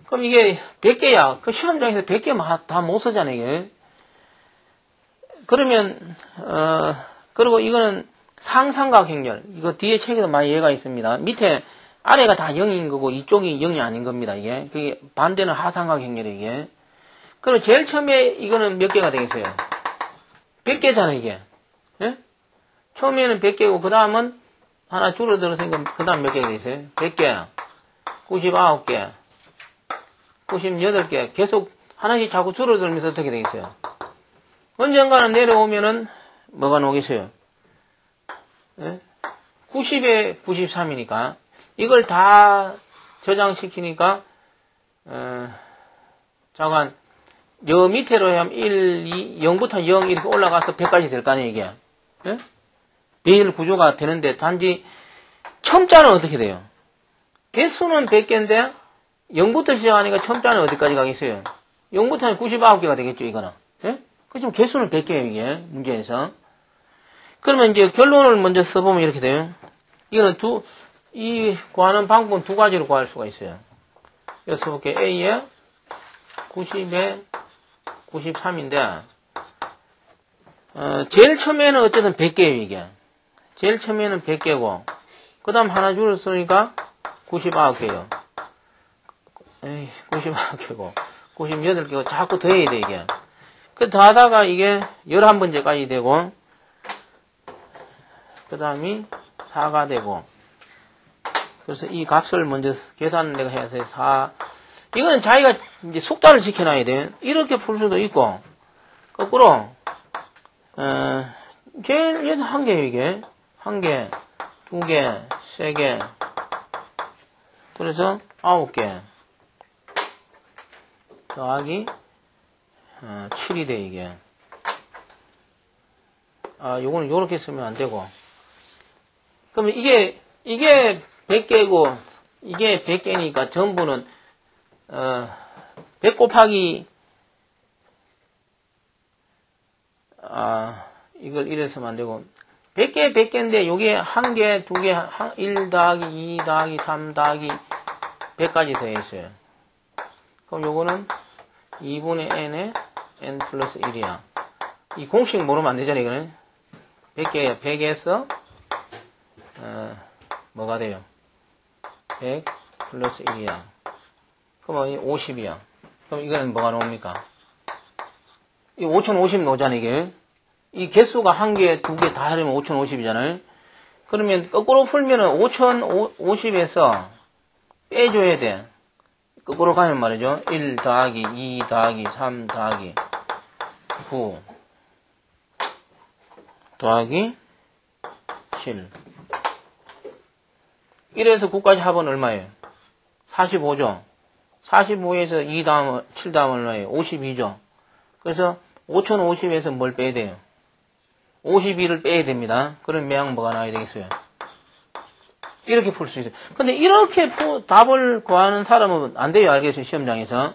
그럼 이게 100개야. 그 시험장에서 100개 다 못 쓰잖아요, 이게. 그러면, 그리고 이거는 상삼각 행렬. 이거 뒤에 책에도 많이 예가 있습니다. 밑에, 아래가 다 0인 거고, 이쪽이 0이 아닌 겁니다, 이게. 그게 반대는 하삼각 행렬이에요, 이게. 그럼 제일 처음에 이거는 몇 개가 되겠어요? 100개잖아요, 이게. 예? 처음에는 100개고, 그 다음은 하나 줄어들었으니까, 그 다음 몇 개가 되겠어요? 100개, 99개, 98개. 계속 하나씩 자꾸 줄어들면서 어떻게 되겠어요? 언젠가는 내려오면은, 뭐가 나오겠어요? 예? 90에 93이니까, 이걸 다 저장시키니까, 잠깐, 여 밑으로 하면 1, 2, 0부터 0 이렇게 올라가서 100까지 될 거 아니에요, 이게. 예? 매일 구조가 되는데, 단지, 첨자는 어떻게 돼요? 개수는 100개인데, 0부터 시작하니까 첨자는 어디까지 가겠어요? 0부터는 99개가 되겠죠, 이거는. 예? 그럼 개수는 100개예요, 이게, 문제에서. 그러면 이제 결론을 먼저 써보면 이렇게 돼요. 이거는 이 구하는 방법은 두 가지로 구할 수가 있어요. 여기서 볼게요. A에 90에 93인데, 제일 처음에는 어쨌든 100개예요, 이게. 제일 처음에는 100개고, 그 다음 하나 줄었으니까 99개요. 99개고, 98개고, 자꾸 더해야 돼, 이게. 그 더하다가 이게 11번째까지 되고, 그 다음이 4가 되고, 그래서 이 값을 먼저 계산을 내가 해서 4, 이거는 자기가 이제 숙달을 시켜놔야 돼. 이렇게 풀 수도 있고, 거꾸로, 제일 얘는 한 개예요, 이게. 한 개, 두 개, 세 개. 그래서 9개. 더하기, 7이 돼, 이게. 요거는 요렇게 쓰면 안 되고. 그러면 이게 100개고, 이게 100개니까 전부는, 100 곱하기, 이걸 이래서면 안 되고, 100개인데, 요게 1개, 2개, 1 더하기 2 더하기 3 더하기 100까지 되어 있어요. 그럼 요거는 2분의 n에 n 플러스 1이야. 이 공식 모르면 안 되잖아요, 이거는. 100개, 100에서, 뭐가 돼요? 100 플러스 1이야. 그러면 50이야. 그럼 이거는 뭐가 나옵니까? 이 5050 나오잖아요, 이게. 이 개수가 한 개, 두 개 다 하려면 5050이잖아요. 그러면 거꾸로 풀면은 5050에서 빼줘야 돼. 거꾸로 가면 말이죠. 1 더하기 2 더하기 3 더하기 9 더하기 7. 1에서 9까지 합은 얼마예요? 45죠. 45에서 2 다음, 7 다음 얼마예요? 52죠. 그래서 5050에서 뭘 빼야 돼요? 52를 빼야 됩니다. 그럼 매양 뭐가 나와야 되겠어요? 이렇게 풀 수 있어요. 근데 이렇게 답을 구하는 사람은 안 돼요. 알겠어요? 시험장에서.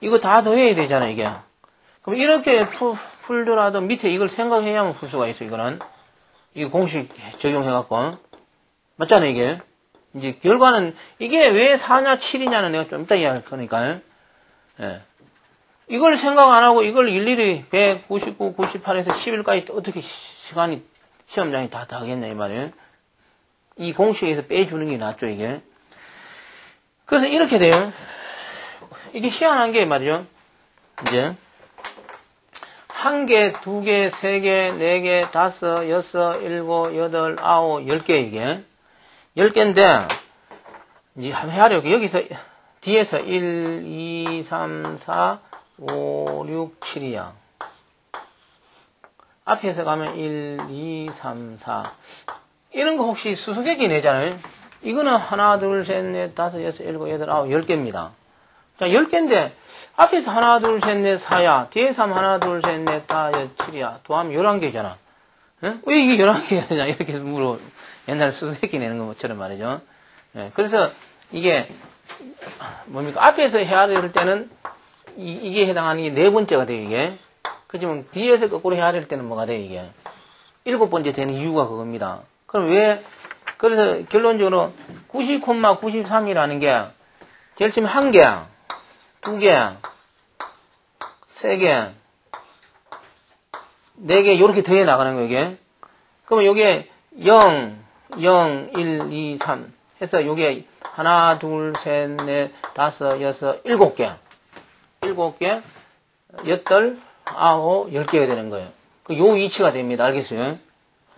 이거 다 더해야 되잖아요, 이게. 그럼 이렇게 풀더라도 밑에 이걸 생각해야만 풀 수가 있어요, 이거는. 이거 공식 적용해갖고. 맞잖아요, 이게. 이제 결과는, 이게 왜 4냐, 7이냐는 내가 좀 이따 이야기할 거니까. 예. 이걸 생각 안 하고 이걸 일일이 199, 98에서 11까지 어떻게 시간이, 시험장이 다 하겠냐, 이 말이에요. 이 공식에서 빼주는 게 낫죠, 이게. 그래서 이렇게 돼요. 이게 희한한 게 말이죠. 이제, 1개, 2개, 3개, 4개, 5, 6, 7, 8, 9, 10개, 이게. 10개인데, 이제 한번 헤아려고. 여기서, 뒤에서 1, 2, 3, 4, 5, 6, 7이야. 앞에서 가면 1, 2, 3, 4. 이런 거 혹시 수수께끼 내잖아요? 이거는 하나, 둘, 셋, 넷, 다섯, 여섯, 일곱, 여덟, 아홉, 10개입니다. 자, 10개인데, 앞에서 하나, 둘, 셋, 넷, 4야. 뒤에서 하면 하나, 둘, 셋, 넷, 다, 7이야. 더하면 11개잖아. 응? 왜 이게 11개가 되냐? 이렇게 물어. 옛날에 수수께끼 내는 것처럼 말이죠. 예, 그래서 이게 뭡니까? 앞에서 해야 될 때는 이게 해당하는 게 네 번째가 돼요, 이게. 그렇지만 뒤에서 거꾸로 해야 될 때는 뭐가 돼요, 이게? 일곱 번째 되는 이유가 그겁니다. 그럼 왜, 그래서 결론적으로 90,93이라는 게 제일 처음에 한 개, 두 개, 세 개, 네 개, 요렇게 더해 나가는 거예요, 이게. 그러면 요게 0, 0, 1, 2, 3 해서 요게 하나, 둘, 셋, 넷, 다섯, 여섯, 일곱 개, 여덟, 아홉, 10개가 되는 거예요. 그 요 위치가 됩니다. 알겠어요?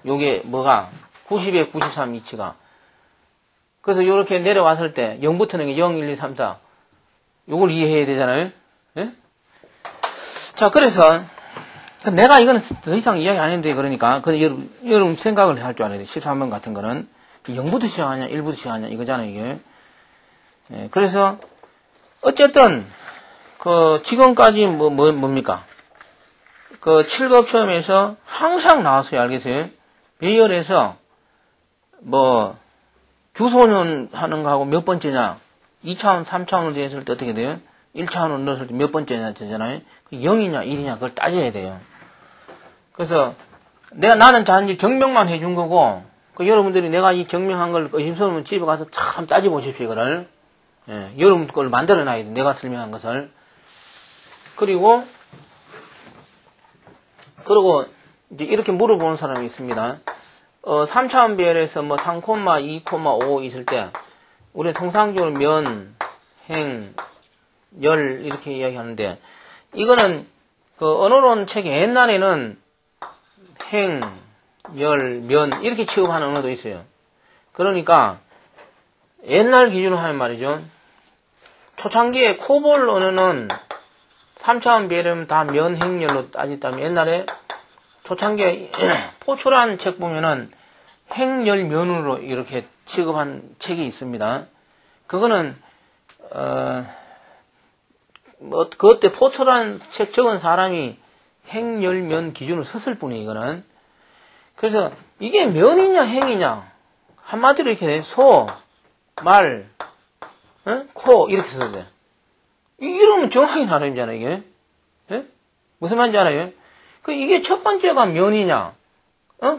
요게 뭐가? 90에 93 위치가. 그래서 요렇게 내려왔을 때 0부터는 0, 1, 2, 3, 4 요걸 이해해야 되잖아요. 예? 자, 그래서 내가 이거는 더 이상 이야기 안 했는데 그러니까 여러분 생각을 할 줄 알아야 돼. 13번 같은 거는 0부터 시작하냐 1부터 시작하냐 이거잖아요, 이게. 예, 그래서 어쨌든 그 지금까지 뭡니까? 그 7급 시험에서 항상 나왔어요. 알겠어요? 배열에서 뭐 주소는 하는 거하고 몇 번째냐? 2차원, 3차원으로 됐을 때 어떻게 돼요? 1차원으로 넣었을 때 몇 번째냐 되잖아요? 0이냐 1이냐 그걸 따져야 돼요. 그래서 나는 단지 증명만 해준 거고 여러분들이 내가 이 증명한 걸 의심스러우면 집에 가서 참 따져보십시오. 이거를. 예, 여러분 걸 만들어놔야 돼. 내가 설명한 것을. 그리고 이제 이렇게 물어보는 사람이 있습니다. 3차원 배열에서 뭐 3, 2, 5 있을 때 우리는 통상적으로 면, 행, 열 이렇게 이야기하는데 이거는 그 언어론 책에 옛날에는 행, 열, 면 이렇게 취급하는 언어도 있어요. 그러니까 옛날 기준으로 하면 말이죠. 초창기에 코볼 언어는 3차원 배열이면 다 면, 행, 열로 따졌다면 옛날에 초창기에 포초란 책 보면은 행, 열, 면으로 이렇게 취급한 책이 있습니다. 그거는 그때 포초란 책 적은 사람이 행, 열, 면 기준으로 썼을 뿐이에요, 이거는. 그래서 이게 면이냐, 행이냐. 한마디로 이렇게 돼. 소, 말, 코, 이렇게 써도 돼. 이러면 정확히 나름이잖아요, 이게. 예? 무슨 말인지 알아요? 이게 첫 번째가 면이냐,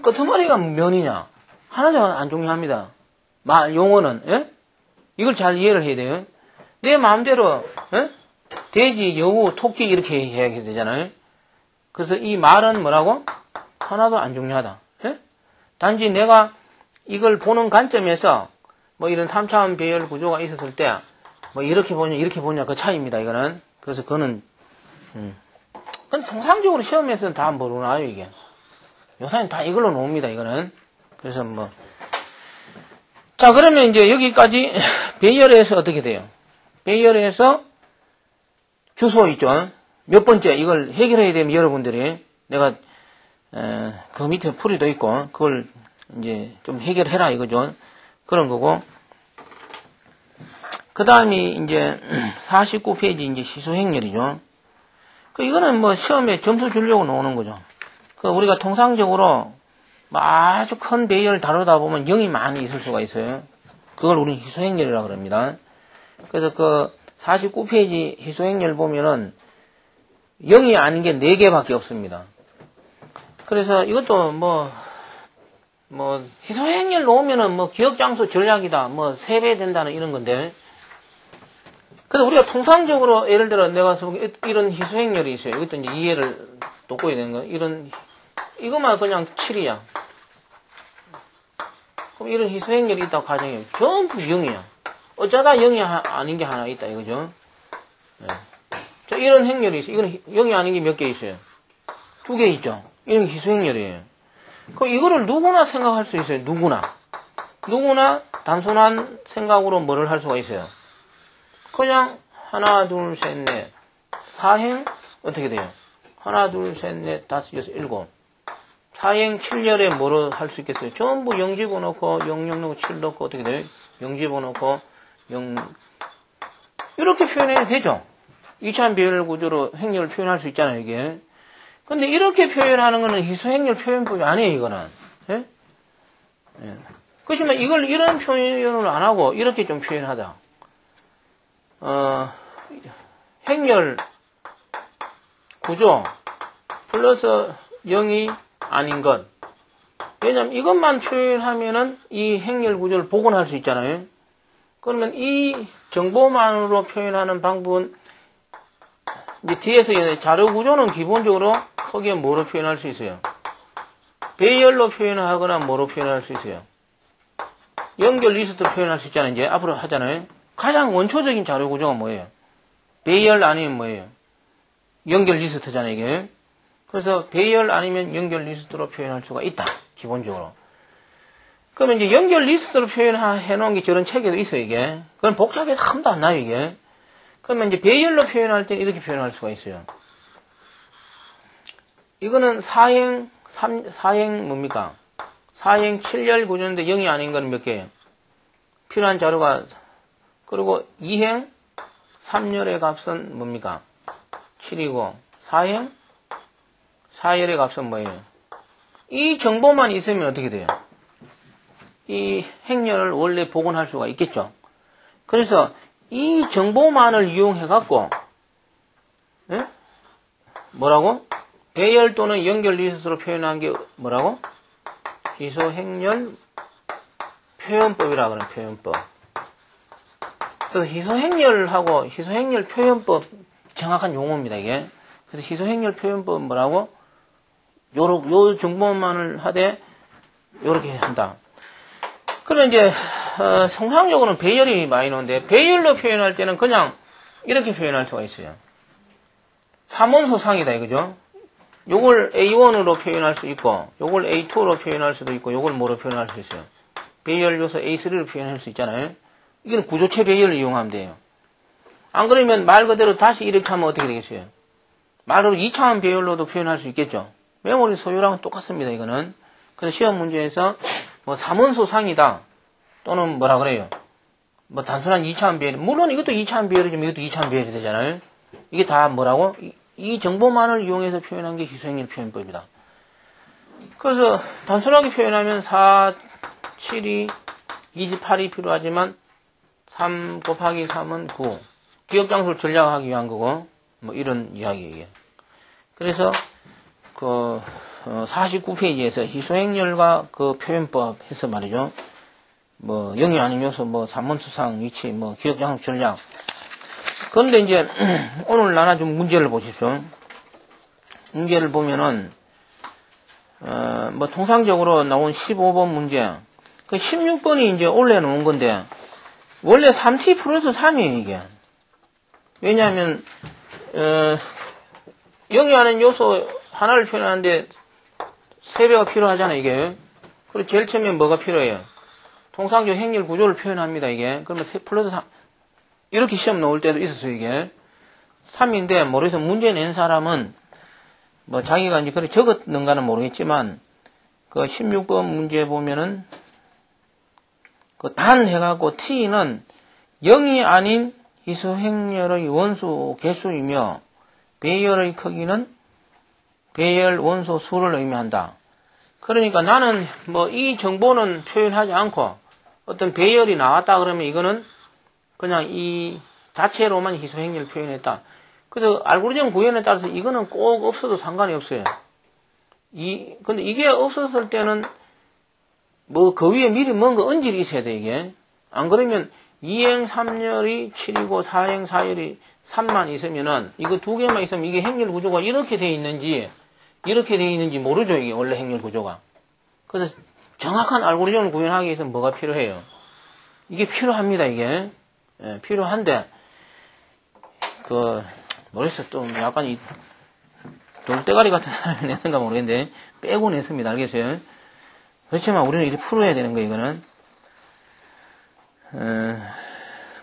끝머리가 면이냐. 하나도 안 중요합니다. 용어는, 예? 이걸 잘 이해를 해야 돼요. 내 마음대로, 돼지, 여우, 토끼 이렇게 해야 되잖아요. 그래서 이 말은 뭐라고? 하나도 안 중요하다. 예? 단지 내가 이걸 보는 관점에서 뭐 이런 3차원 배열 구조가 있었을 때 뭐 이렇게 보냐 그 차이입니다. 이거는. 그래서 그거는 근데 통상적으로 시험에서는 다 모르나요, 이게. 요사는 다 이걸로 놓습니다, 이거는. 그래서 뭐. 자, 그러면 이제 여기까지 배열에서 어떻게 돼요? 배열에서 주소 있죠? 몇 번째, 이걸 해결해야 되면 여러분들이 내가, 그 밑에 풀이도 있고, 그걸 이제 좀 해결해라 이거죠. 그런 거고. 그 다음이 이제 49페이지 이제 시수행렬이죠. 이거는 뭐 시험에 점수 주려고 나오는 거죠. 우리가 통상적으로 뭐 아주 큰 배열 다루다 보면 0이 많이 있을 수가 있어요. 그걸 우리는 희소행렬이라고 그럽니다. 그래서 49페이지 희소행렬 보면은 0이 아닌 게 4개밖에 없습니다. 그래서 이것도 희소행렬 놓으면은 기억장소 전략이다, 3배 된다는 이런 건데. 그래서 우리가 통상적으로 예를 들어 내가 이런 희소행렬이 있어요. 이것도 이제 이해를 돋고야 되는 거예요. 이것만 그냥 7이야. 그럼 이런 희소행렬이 있다고 가정해요. 전부 0이야. 어쩌다 0이 아닌 게 하나 있다 이거죠. 네. 이런 행렬이 있어요. 이건 0이 아닌 게 몇 개 있어요? 2개 있죠. 이런 게 희소행렬이에요. 그럼 이거를 누구나 생각할 수 있어요. 누구나 단순한 생각으로 뭐를 할 수가 있어요. 그냥 하나, 둘, 셋, 넷, 4행 어떻게 돼요? 하나, 둘, 셋, 넷, 다섯, 여섯, 일곱. 4행 7열에 뭐로 할 수 있겠어요? 전부 0 집어넣고 0, 0 넣고 7 넣고 어떻게 돼요? 0 집어넣고 0 이렇게 표현해도 되죠? 2차원 배열 구조로 행렬을 표현할 수 있잖아요, 이게. 근데 이렇게 표현하는 거는 희소행렬 표현법이 아니에요, 이거는. 예? 예. 그렇지만 이걸 이런 표현을 안 하고 이렇게 좀 표현하자. 행렬 구조 플러스 0이 아닌 것. 왜냐면 이것만 표현하면은 이 행렬 구조를 복원할 수 있잖아요. 그러면 이 정보만으로 표현하는 방법은 이제 뒤에서 자료 구조는 기본적으로 크게 뭐로 표현할 수 있어요? 배열로 표현하거나 뭐로 표현할 수 있어요? 연결 리스트로 표현할 수 있잖아요. 이제 앞으로 하잖아요. 가장 원초적인 자료 구조가 뭐예요? 배열 아니면 뭐예요? 연결 리스트잖아요, 이게. 그래서 배열 아니면 연결 리스트로 표현할 수가 있다. 기본적으로. 그러면 이제 연결 리스트로 표현해 놓은 게 저런 책에도 있어요, 이게. 그건 복잡해서 함도 안 나요, 이게. 그러면 이제 배열로 표현할 때는 이렇게 표현할 수가 있어요. 이거는 사행 뭡니까? 사행 7열 구조인데 0이 아닌 건 몇 개예요? 필요한 자료가, 그리고 2행 3열의 값은 뭡니까? 7이고, 4행 4열의 값은 뭐예요? 이 정보만 있으면 어떻게 돼요? 이 행렬을 원래 복원할 수가 있겠죠. 그래서 이 정보만을 이용해갖고, 예? 뭐라고? 배열 또는 연결 리스트로 표현한 게 뭐라고? 희소 행렬 표현법이라 그러는 표현법. 그래서 희소 행렬하고 희소 행렬 표현법 정확한 용어입니다, 이게. 그래서 희소 행렬 표현법 뭐라고? 요 정보만을 하되 요렇게 한다. 그럼 이제 통상적으로는 배열이 많이 나오는데 배열로 표현할 때는 그냥 이렇게 표현할 수가 있어요. 삼원소상이다 이거죠. 요걸 A1으로 표현할 수 있고 요걸 A2로 표현할 수도 있고 요걸 뭐로 표현할 수 있어요. 배열 요소 A3로 표현할 수 있잖아요. 이건 구조체 배열을 이용하면 돼요. 안 그러면 말 그대로 다시 이렇게 하면 어떻게 되겠어요? 말로 2차원 배열로도 표현할 수 있겠죠. 메모리 소유랑은 똑같습니다, 이거는. 그래서 시험 문제에서 뭐 삼원소상이다 또는 뭐라 그래요? 뭐 단순한 2차원 배열, 물론 이것도 2차원 배열이지만 이것도 2차원 배열이 되잖아요. 이게 다 뭐라고? 이 정보만을 이용해서 표현한 게 희소행렬 표현법이다. 그래서 단순하게 표현하면 4, 7이 28이 필요하지만 3 곱하기 3은 9. 기억장소를 전략하기 위한 거고 뭐 이런 이야기예요. 그래서 그 49페이지에서 희소행렬과 그 표현법 해서 말이죠. 뭐 0이 아닌 요소, 뭐 삼원수상 위치, 뭐 기억장소 전략. 그런데 이제 오늘 나눠준 문제를 보십시오. 문제를 보면은 뭐 통상적으로 나온 15번 문제, 그 16번이 이제 올려놓은 건데 원래 3t 플러스 3이에요 이게. 왜냐하면 0이 아닌 요소 하나를 표현하는데 3배가 필요하잖아요 이게. 그리고 제일 처음에 뭐가 필요해요? 통상적 행렬 구조를 표현합니다 이게. 그러면 플러스 3 이렇게 시험 나올 때도 있었어요, 이게. 3인데, 모르겠어. 문제 낸 사람은, 뭐, 자기가 이제 그렇게 적었는가는 모르겠지만, 그 16번 문제 보면은, 그 단 해갖고 t는 0이 아닌 희소행렬의 원소 개수이며, 배열의 크기는 배열 원소 수를 의미한다. 그러니까 나는 뭐, 이 정보는 표현하지 않고, 어떤 배열이 나왔다 그러면 이거는 그냥 이 자체로만 희소행렬 표현했다. 그래서 알고리즘 구현에 따라서 이거는 꼭 없어도 상관이 없어요. 근데 이게 없었을 때는 뭐 그 위에 미리 뭔가 언질이 있어야 돼, 이게. 안 그러면 2행 3열이 7이고 4행 4열이 3만 있으면은 이거 두 개만 있으면 이게 행렬 구조가 이렇게 돼 있는지 모르죠, 이게 원래 행렬 구조가. 그래서 정확한 알고리즘을 구현하기 위해서 뭐가 필요해요? 이게 필요합니다, 이게. 예, 필요한데, 모르겠어. 또, 약간 돌대가리 같은 사람이 냈는가 모르겠는데, 빼고 냈습니다. 알겠어요? 그렇지만 우리는 이렇게 풀어야 되는 거예요, 이거는.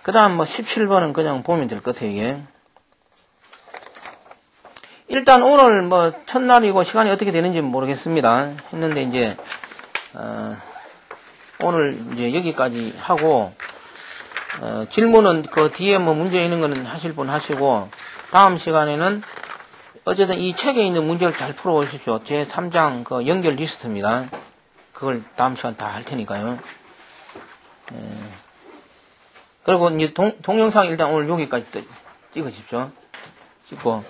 그 다음 17번은 그냥 보면 될 것 같아요, 이게. 일단 오늘 첫날이고 시간이 어떻게 되는지 모르겠습니다. 했는데, 이제, 오늘 이제 여기까지 하고, 질문은 그 뒤에 문제 있는 거는 하실 분 하시고, 다음 시간에는 어쨌든 이 책에 있는 문제를 잘 풀어보십시오. 제 3장 그 연결 리스트입니다. 그걸 다음 시간 다 할 테니까요. 그리고 이제 동영상 일단 오늘 여기까지 찍으십시오. 찍고.